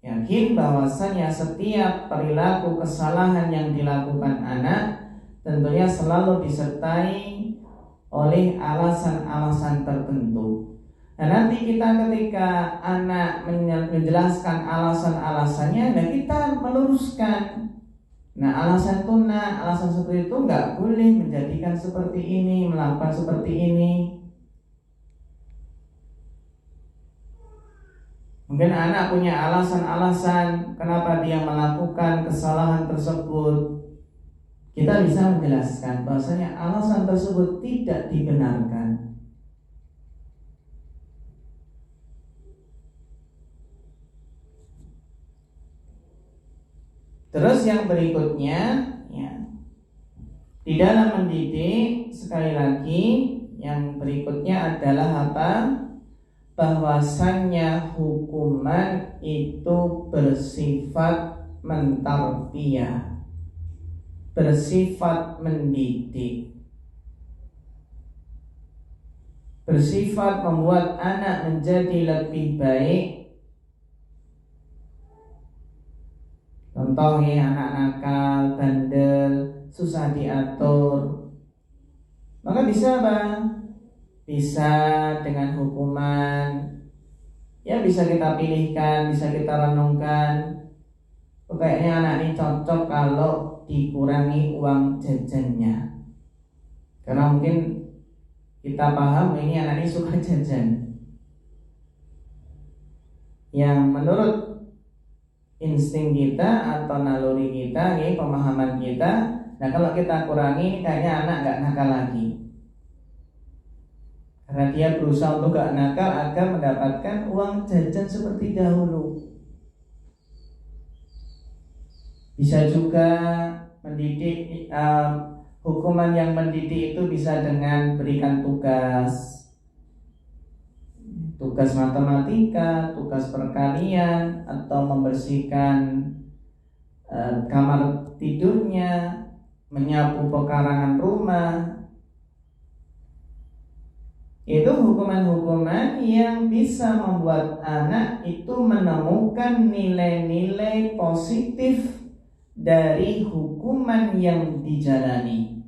yakin bahwasanya setiap perilaku kesalahan yang dilakukan anak tentunya selalu disertai oleh alasan-alasan tertentu. Nah, nanti ketika anak menjelaskan alasan-alasannya, nah kita meluruskan. Nah, alasan seperti itu nggak boleh menjadikan seperti ini, melakukan seperti ini. Mungkin anak punya alasan-alasan kenapa dia melakukan kesalahan tersebut. Kita bisa menjelaskan bahwasanya alasan tersebut tidak dibenarkan. Terus yang berikutnya, ya, di dalam mendidik sekali lagi yang berikutnya adalah apa? Bahwasannya hukuman itu bersifat mentarbiyah, bersifat mendidik, bersifat membuat anak menjadi lebih baik. Contohnya anak nakal, bandel, susah diatur, maka bisa apa? Bisa dengan hukuman, ya bisa kita pilihkan, bisa kita renungkan. Kayaknya anak ini cocok kalau dikurangi uang jajannya, karena mungkin kita paham ini anak ini suka jajan, yang menurut insting kita atau naluri kita, nih, pemahaman kita. Nah, kalau kita kurangi, kayaknya anak nggak nakal lagi, karena dia berusaha untuk nggak nakal agar mendapatkan uang jajan seperti dahulu. Bisa juga mendidik, hukuman yang mendidik itu bisa dengan berikan tugas matematika, tugas perkalian, atau membersihkan kamar tidurnya, menyapu pekarangan rumah. Itu hukuman-hukuman yang bisa membuat anak itu menemukan nilai-nilai positif dari hukuman yang dijalani.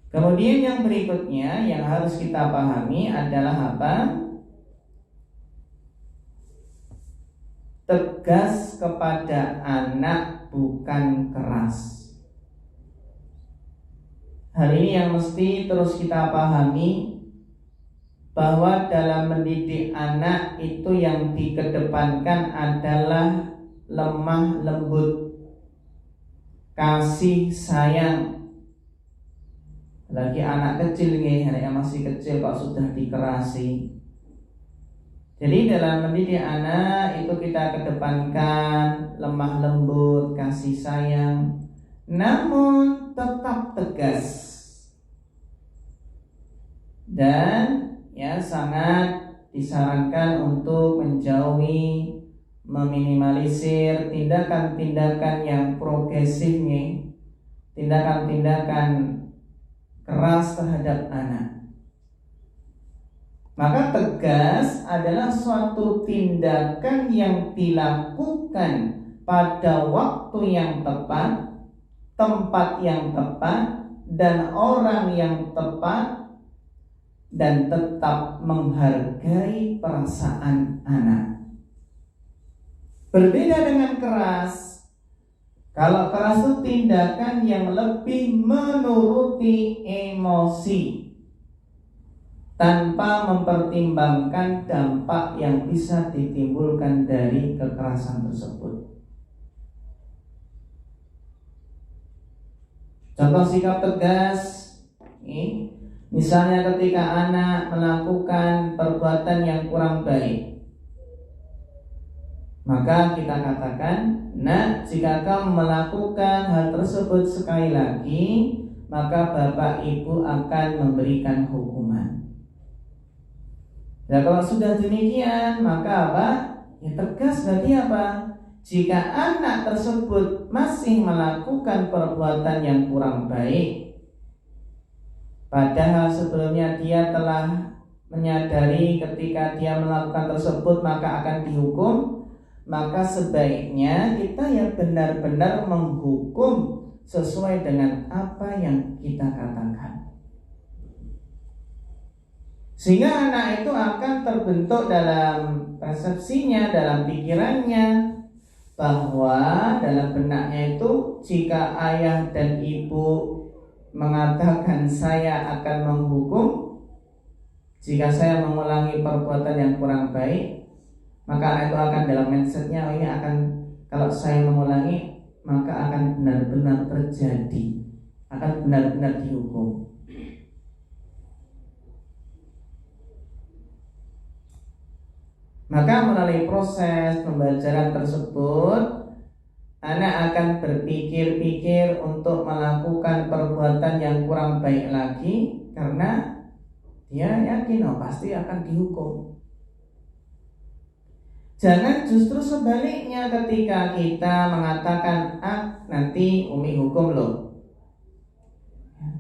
Kemudian yang berikutnya yang harus kita pahami adalah apa? Tegas kepada anak, bukan keras. Hal ini yang mesti terus kita pahami, bahwa dalam mendidik anak itu yang dikedepankan adalah lemah lembut, kasih sayang. Lagi anak kecil nih, anak yang masih kecil kok sudah dikerasi. Jadi dalam mendidik anak itu kita kedepankan lemah lembut, kasih sayang, namun tetap tegas. Dan ya sangat disarankan untuk menjauhi, meminimalisir tindakan-tindakan yang progresif nih, tindakan-tindakan keras terhadap anak. Maka tegas adalah suatu tindakan yang dilakukan pada waktu yang tepat, tempat yang tepat, dan orang yang tepat, dan tetap menghargai perasaan anak. Berbeda dengan keras. Kalau keras itu tindakan yang lebih menuruti emosi tanpa mempertimbangkan dampak yang bisa ditimbulkan dari kekerasan tersebut. Contoh sikap tegas, misalnya ketika anak melakukan perbuatan yang kurang baik, maka kita katakan, nah, jika kamu melakukan hal tersebut sekali lagi, maka bapak ibu akan memberikan hukuman. Nah, kalau sudah demikian, maka apa? Ya tegas berarti apa? Jika anak tersebut masih melakukan perbuatan yang kurang baik, padahal sebelumnya dia telah menyadari ketika dia melakukan tersebut maka akan dihukum, maka sebaiknya kita ya benar-benar menghukum sesuai dengan apa yang kita katakan. Sehingga anak itu akan terbentuk dalam persepsinya, dalam pikirannya, bahwa dalam benaknya itu jika ayah dan ibu mengatakan saya akan menghukum jika saya mengulangi perbuatan yang kurang baik, maka anak itu akan dalam mindsetnya, oh ini akan, kalau saya mengulangi maka akan benar-benar terjadi, akan benar-benar dihukum. Maka melalui proses pembelajaran tersebut, anak akan berpikir-pikir untuk melakukan perbuatan yang kurang baik lagi, karena dia yakin pasti akan dihukum. Jangan justru sebaliknya, ketika kita mengatakan nanti umi hukum loh,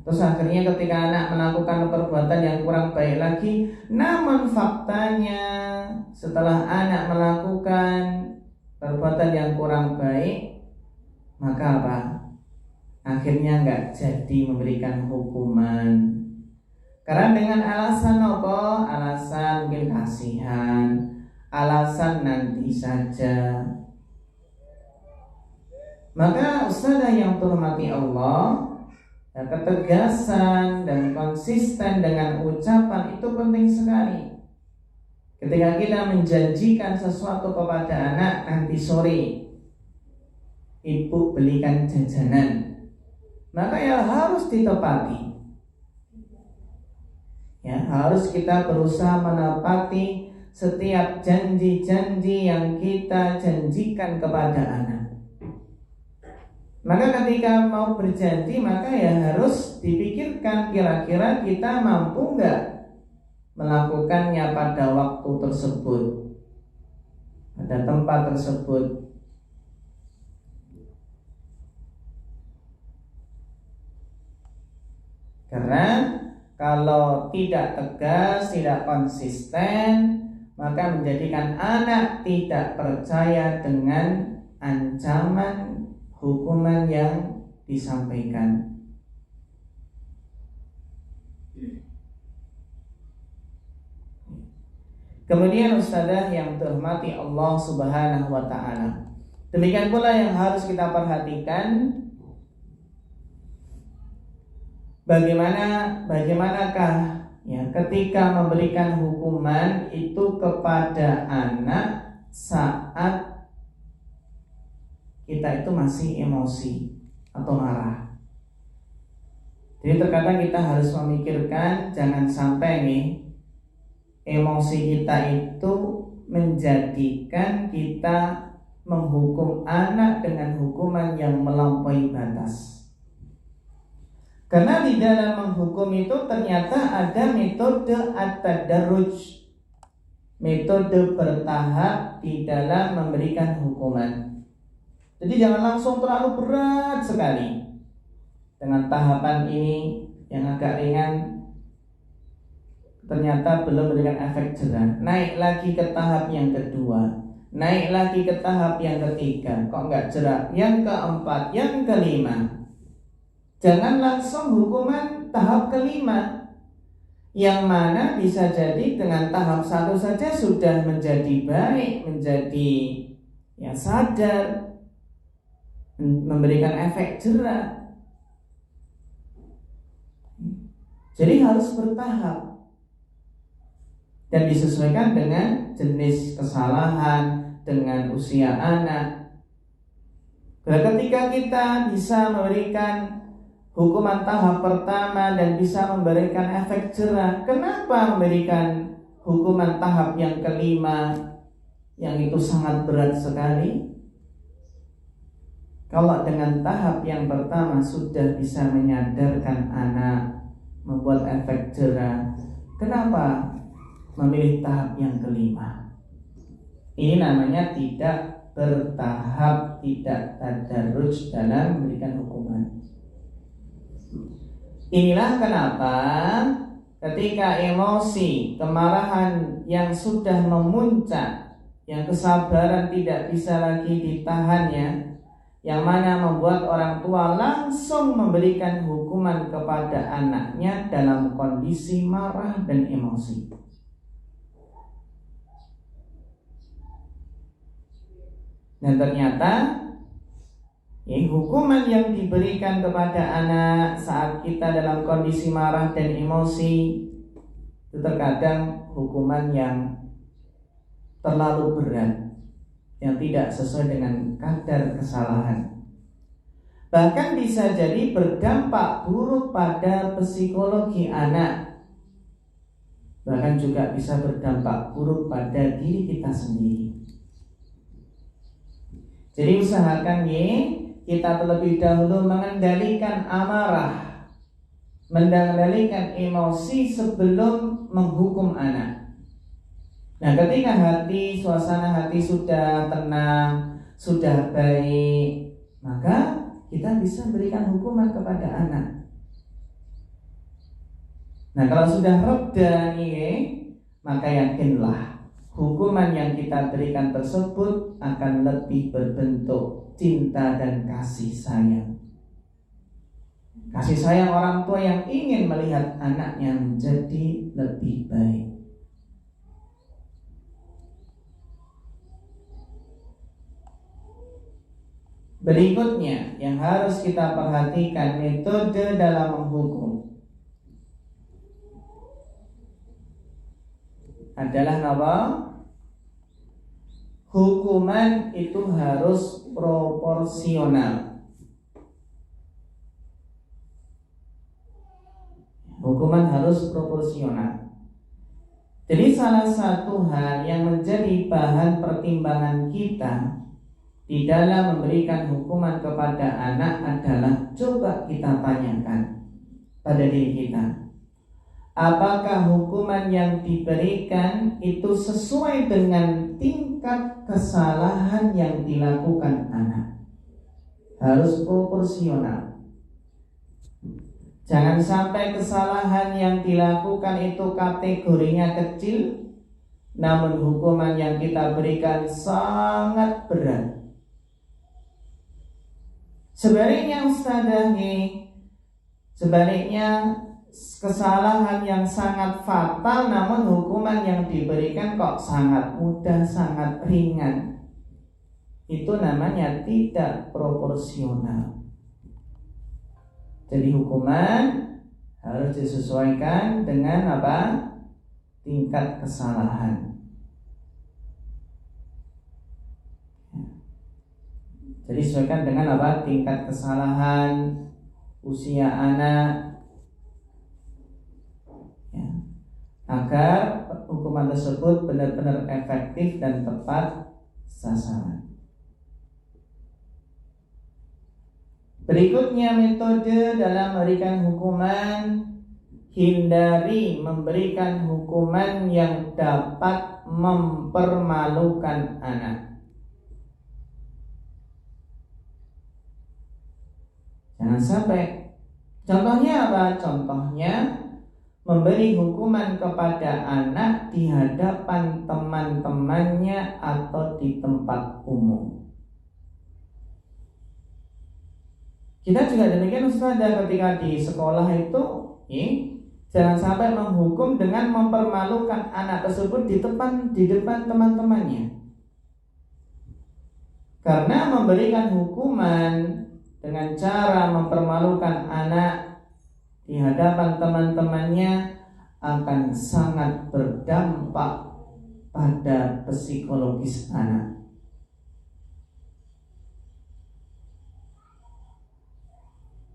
terus akhirnya ketika anak melakukan perbuatan yang kurang baik lagi, namun faktanya setelah anak melakukan perbuatan yang kurang baik, maka apa? Akhirnya nggak jadi memberikan hukuman. Karena dengan alasan apa? Alasan mungkin kasihan, alasan nanti saja. Maka ustazah yang terhormati Allah, ketegasan dan konsisten dengan ucapan itu penting sekali. Ketika kita menjanjikan sesuatu kepada anak, nanti sore ibu belikan jajanan, maka ya harus ditepati. Ya, harus kita berusaha menepati setiap janji-janji yang kita janjikan kepada anak. Maka ketika mau berjanji, maka ya harus dipikirkan kira-kira kita mampu enggak melakukannya pada waktu tersebut, pada tempat tersebut. Karena kalau tidak tegas, tidak konsisten, maka menjadikan anak tidak percaya dengan ancaman hukuman yang disampaikan. Kemudian Ustazah yang terhormati Allah Subhanahu wa ta'ala, demikian pula yang harus kita perhatikan, bagaimanakah ya ketika memberikan hukuman itu kepada anak saat kita itu masih emosi atau marah. Jadi terkadang kita harus memikirkan jangan sampai nih emosi kita itu menjadikan kita menghukum anak dengan hukuman yang melampaui batas. Karena di dalam menghukum itu ternyata ada metode at-tadarruj, metode bertahap di dalam memberikan hukuman. Jadi jangan langsung terlalu berat sekali. Dengan tahapan ini yang agak ringan, ternyata belum memberikan efek jerah. Naik lagi ke tahap yang kedua, naik lagi ke tahap yang ketiga, kok enggak jerah. Yang keempat, yang kelima. Jangan langsung hukuman tahap kelima, yang mana bisa jadi dengan tahap satu saja sudah menjadi baik, menjadi ya sadar, memberikan efek jerah. Jadi harus bertahap dan disesuaikan dengan jenis kesalahan, dengan usia anak. Ketika kita bisa memberikan hukuman tahap pertama dan bisa memberikan efek jerah, kenapa memberikan hukuman tahap yang kelima yang itu sangat berat sekali? Kalau dengan tahap yang pertama sudah bisa menyadarkan anak, membuat efek jerah, kenapa memilih tahap yang kelima? Ini namanya tidak bertahap, tidak tadarruj dalam memberikan hukuman. Inilah kenapa ketika emosi, kemarahan yang sudah memuncak, yang kesabaran tidak bisa lagi ditahannya, yang mana membuat orang tua langsung memberikan hukuman kepada anaknya dalam kondisi marah dan emosi. Dan ternyata hukuman yang diberikan kepada anak saat kita dalam kondisi marah dan emosi itu terkadang hukuman yang terlalu berat, yang tidak sesuai dengan kadar kesalahan. Bahkan bisa jadi berdampak buruk pada psikologi anak. Bahkan juga bisa berdampak buruk pada diri kita sendiri. Jadi usahakan kita terlebih dahulu mengendalikan amarah, mengendalikan emosi sebelum menghukum anak. Nah, ketika suasana hati sudah tenang, sudah baik, maka kita bisa berikan hukuman kepada anak. Nah, kalau sudah reda maka yakinlah hukuman yang kita berikan tersebut akan lebih berbentuk cinta dan kasih sayang. Kasih sayang orang tua yang ingin melihat anaknya menjadi lebih baik. Berikutnya yang harus kita perhatikan metode dalam menghukum adalah apa? Hukuman itu harus proporsional. Hukuman harus proporsional. Jadi salah satu hal yang menjadi bahan pertimbangan kita di dalam memberikan hukuman kepada anak adalah coba kita tanyakan pada diri kita. Apakah hukuman yang diberikan itu sesuai dengan tingkat kesalahan yang dilakukan anak? Harus proporsional. Jangan sampai kesalahan yang dilakukan itu kategorinya kecil, namun hukuman yang kita berikan sangat berat. Sebaliknya Ustazah, sebaliknya kesalahan yang sangat fatal namun hukuman yang diberikan kok sangat mudah, sangat ringan. Itu namanya tidak proporsional. Jadi hukuman harus disesuaikan dengan apa? Tingkat kesalahan. Jadi sesuaikan dengan apa? Tingkat kesalahan, usia anak, ya, agar hukuman tersebut benar-benar efektif dan tepat sasaran. Berikutnya metode dalam memberikan hukuman, hindari memberikan hukuman yang dapat mempermalukan anak. Jangan sampai. Contohnya apa? Contohnya memberi hukuman kepada anak di hadapan teman-temannya atau di tempat umum. Kita juga demikian Ustazah, ketika di sekolah itu jangan sampai menghukum dengan mempermalukan anak tersebut di depan teman-temannya. Karena memberikan hukuman dengan cara mempermalukan anak di hadapan teman-temannya akan sangat berdampak pada psikologis anak.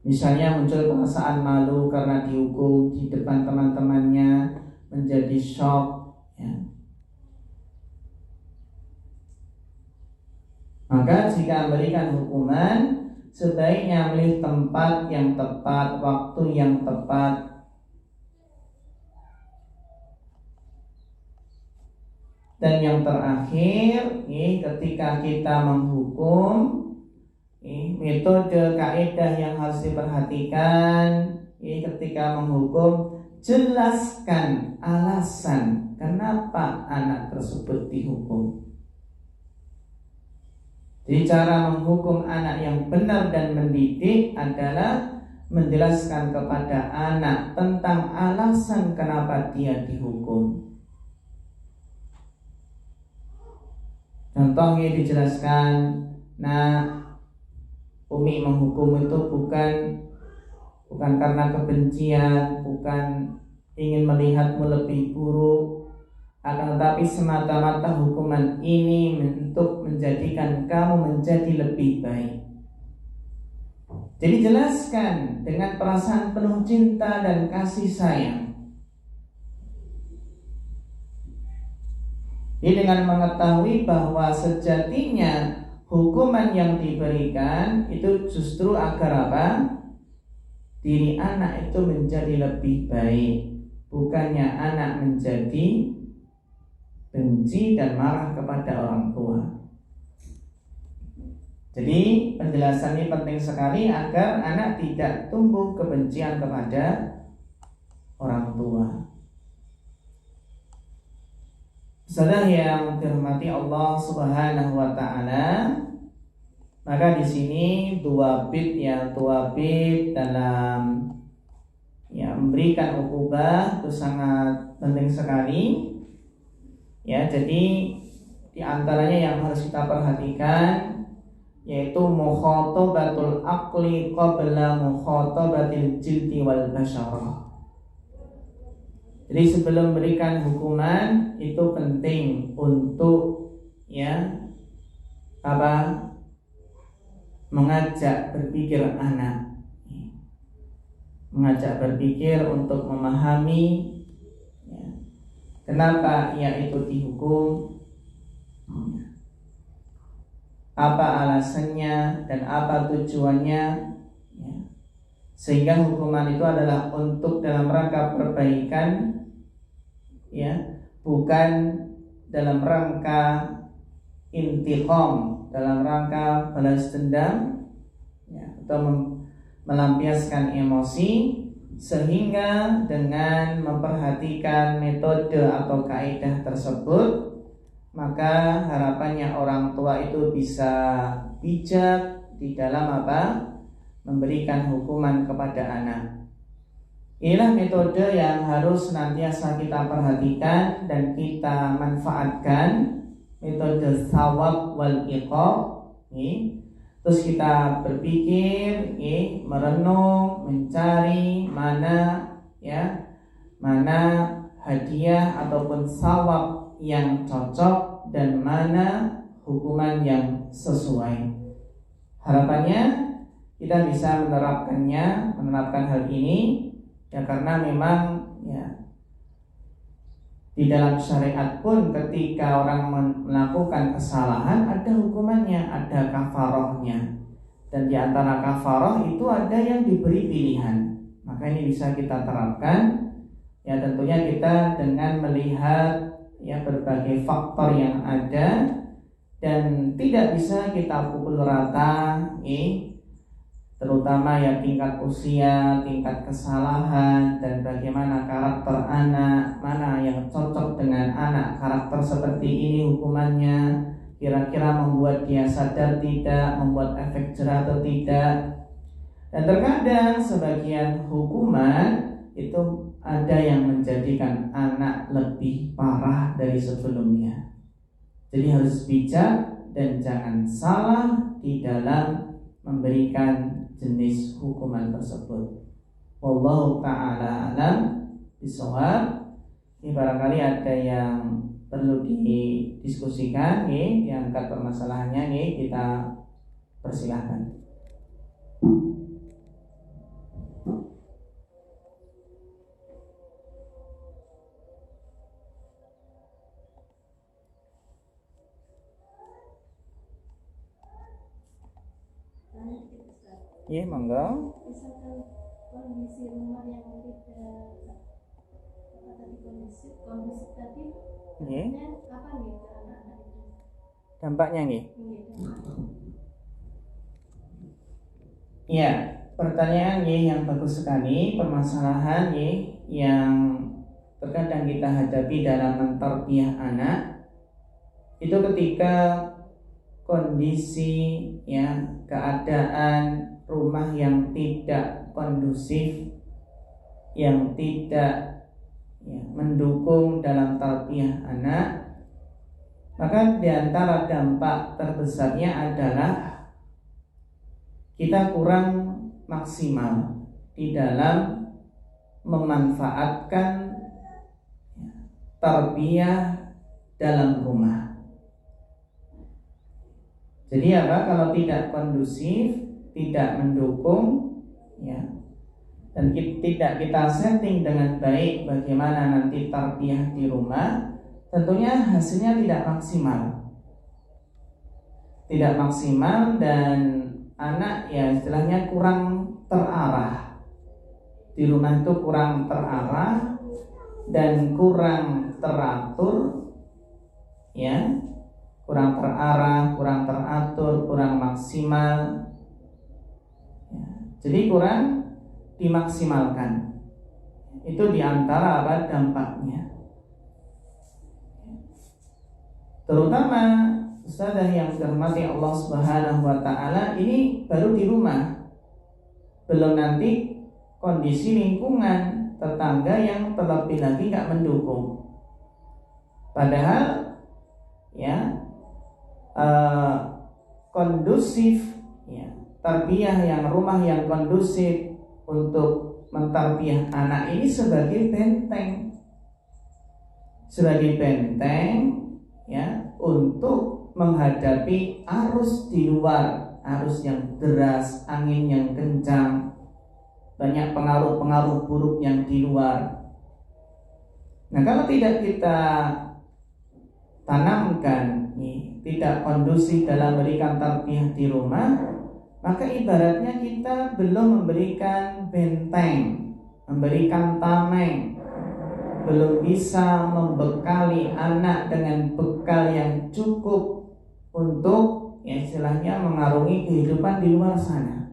Misalnya muncul perasaan malu karena dihukum di depan teman-temannya, menjadi shock, ya. Maka jika memberikan hukuman, sebaiknya memilih tempat yang tepat, waktu yang tepat. Dan yang terakhir, ketika kita menghukum, metode kaidah yang harus diperhatikan ketika menghukum, jelaskan alasan kenapa anak tersebut dihukum. Jadi cara menghukum anak yang benar dan mendidik adalah menjelaskan kepada anak tentang alasan kenapa dia dihukum. Contohnya dijelaskan, Umi menghukum itu bukan karena kebencian, bukan ingin melihatmu lebih buruk, akan tetapi semata-mata hukuman ini untuk menjadikan kamu menjadi lebih baik. Jadi jelaskan dengan perasaan penuh cinta dan kasih sayang. Jadi dengan mengetahui bahwa sejatinya hukuman yang diberikan itu justru agar apa? Diri anak itu menjadi lebih baik, bukannya anak menjadi benci dan marah kepada orang tua. Jadi penjelasan ini penting sekali agar anak tidak tumbuh kebencian kepada orang tua. Saudara yang dirahmati Allah Subhanahu wa taala, maka di sini dua bit dalam memberikan ukubah itu sangat penting sekali. Ya, jadi di antaranya yang harus kita perhatikan yaitu mukhatabatul aqli qabla mukhatabatil jildi wal basyarah. Jadi sebelum memberikan hukuman itu penting untuk mengajak berpikir anak, mengajak berpikir untuk memahami kenapa ia itu dihukum, apa alasannya dan apa tujuannya, sehingga hukuman itu adalah untuk dalam rangka perbaikan, bukan dalam rangka intiqam, dalam rangka balas dendam, atau melampiaskan emosi, Sehingga dengan memperhatikan metode atau kaidah tersebut, maka harapannya orang tua itu bisa bijak di dalam memberikan hukuman kepada anak. Inilah metode yang harus senantiasa kita perhatikan dan kita manfaatkan, metode thawab wal iqab. Terus kita berpikir, merenung, mencari mana hadiah ataupun thawab yang cocok dan mana hukuman yang sesuai. Harapannya kita bisa menerapkan hal ini ya, karena memang ya di dalam syariat pun ketika orang melakukan kesalahan ada hukumannya, ada kafarohnya. Dan di antara kafaroh itu ada yang diberi pilihan. Maka ini bisa kita terapkan. Ya tentunya kita dengan melihat ya berbagai faktor yang ada dan tidak bisa kita pukul rata, terutama ya tingkat usia, tingkat kesalahan, dan bagaimana karakter anak, mana yang cocok dengan anak, karakter seperti ini hukumannya, kira-kira membuat dia sadar tidak, membuat efek jerah atau tidak. Dan terkadang sebagian hukuman itu ada yang menjadikan anak lebih parah dari sebelumnya. Jadi harus bijak dan jangan salah di dalam memberikan jenis hukuman tersebut. Wallahu ta'ala alam bishawab. Ini barangkali ada yang perlu didiskusikan, diangkat permasalahannya, kita persilahkan. Iya, monggo. Misalkan kondisi rumah yang tidak kondusif tadi, apa nih ke anak-anak itu? Dampaknya Iya, pertanyaan yang bagus sekali, permasalahan yang terkadang kita hadapi dalam mentarbiyah anak itu ketika kondisi keadaan rumah yang tidak kondusif, yang tidak mendukung dalam tarbiyah anak, maka di antara dampak terbesarnya adalah kita kurang maksimal di dalam memanfaatkan tarbiyah dalam rumah. Jadi kalau tidak kondusif, tidak mendukung, dan tidak kita setting dengan baik bagaimana nanti tarbiyah di rumah, tentunya hasilnya tidak maksimal. Tidak maksimal dan anak istilahnya kurang terarah. Di rumah itu kurang terarah dan kurang teratur, kurang terarah, kurang teratur, kurang maksimal. Jadi kurang dimaksimalkan. Itu diantara dampaknya. Terutama Ustazah yang dirahmati Allah Subhanahu wa Ta'ala, ini baru di rumah, belum nanti kondisi lingkungan tetangga yang terlebih lagi gak mendukung. Padahal kondusif, tarbiyah rumah yang kondusif untuk mentarbiyah anak ini sebagai benteng untuk menghadapi arus di luar, arus yang deras, angin yang kencang, banyak pengaruh-pengaruh buruk yang di luar. Nah, kalau tidak kita tanamkan, tidak kondusif dalam memberikan tarbiyah di rumah, maka ibaratnya kita belum memberikan benteng, memberikan tameng, belum bisa membekali anak dengan bekal yang cukup untuk istilahnya mengarungi kehidupan di luar sana.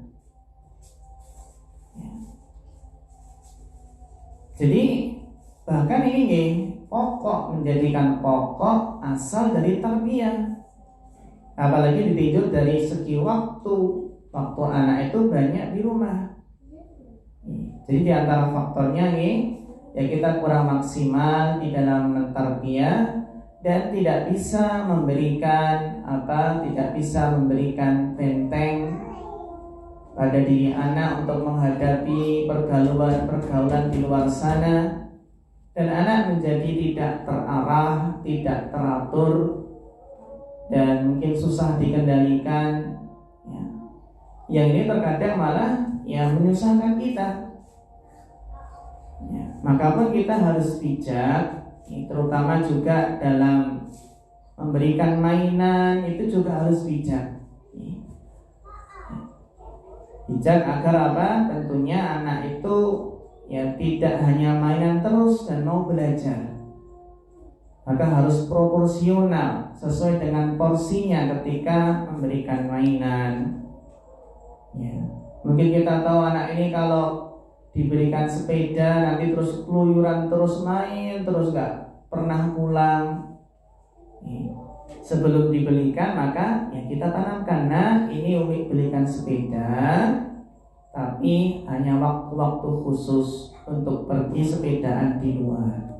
Jadi bahkan ini pokok, menjadikan pokok asal dari tarbiyah. Apalagi ditinjau dari segi waktu anak itu banyak di rumah. Jadi di antara faktornya nih, ya kita kurang maksimal di dalam mentarbiyah dan tidak bisa memberikan benteng pada diri anak untuk menghadapi pergaulan di luar sana, dan anak menjadi tidak terarah, tidak teratur, dan mungkin susah dikendalikan. Ya. Yang ini terkadang malah menyusahkan kita. Ya. Maka pun kita harus bijak, terutama juga dalam memberikan mainan, itu juga harus bijak. Bijak agar tentunya anak itu tidak hanya mainan terus dan mau belajar. Maka harus proporsional sesuai dengan porsinya ketika memberikan mainan. Ya. Mungkin kita tahu anak ini kalau diberikan sepeda nanti terus keluyuran, terus main, terus gak pernah pulang. Sebelum dibelikan maka kita tanamkan, ini Umi belikan sepeda, tapi hanya waktu-waktu khusus untuk pergi sepedaan di luar.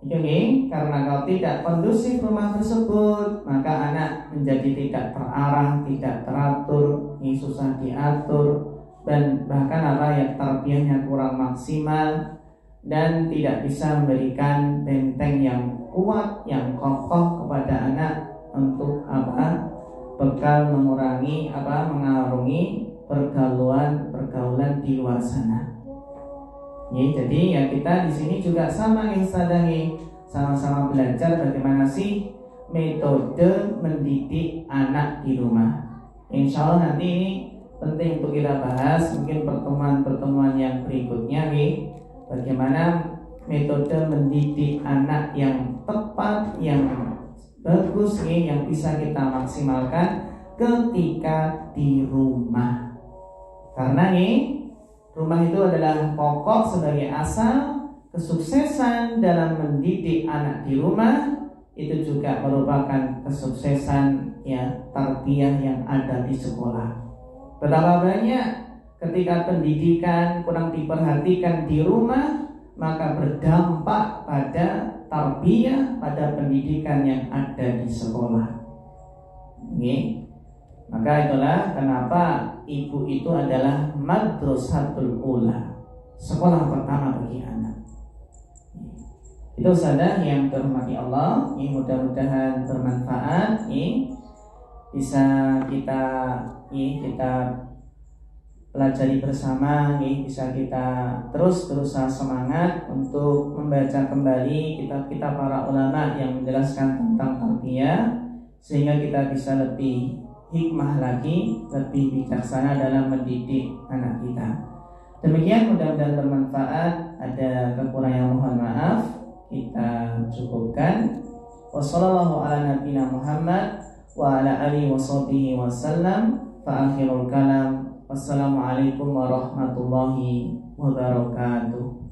Jadi karena kalau tidak kondusif rumah tersebut, maka anak menjadi tidak terarah, tidak teratur, susah diatur, dan bahkan tarbiyahnya kurang maksimal dan tidak bisa memberikan benteng yang kuat, yang kokoh kepada anak untuk bekal mengarungi pergaulan di luar sana. Jadi kita di sini juga sama sama-sama belajar bagaimana sih metode mendidik anak di rumah. Insya Allah nanti ini penting untuk kita bahas, mungkin pertemuan-pertemuan yang berikutnya bagaimana metode mendidik anak yang tepat, yang bagus yang bisa kita maksimalkan ketika di rumah. Karena rumah itu adalah pokok sebagai asal kesuksesan dalam mendidik anak di rumah. Itu juga merupakan kesuksesan tarbiyah yang ada di sekolah. Betapa banyak ketika pendidikan kurang diperhatikan di rumah, maka berdampak pada tarbiyah, pada pendidikan yang ada di sekolah. Maka itulah kenapa ibu itu adalah madrasatul ula, sekolah pertama bagi anak. Itu saudara yang terhormati Allah, mudah-mudahan bermanfaat, bisa kita pelajari bersama, bisa kita terus berusaha semangat untuk membaca kembali kitab-kitab para ulama yang menjelaskan tentang tarbiyah, sehingga kita bisa lebih hikmah lagi, lebih bijaksana dalam mendidik anak kita. Demikian, mudah-mudahan bermanfaat. Ada kekurangan mohon maaf, kita cukupkan. Wassallallahu ala nabiyina Muhammad wa ala alihi washabbihi wasallam. Fa akhirul kalam, wassalamualaikum warahmatullahi wabarakatuh.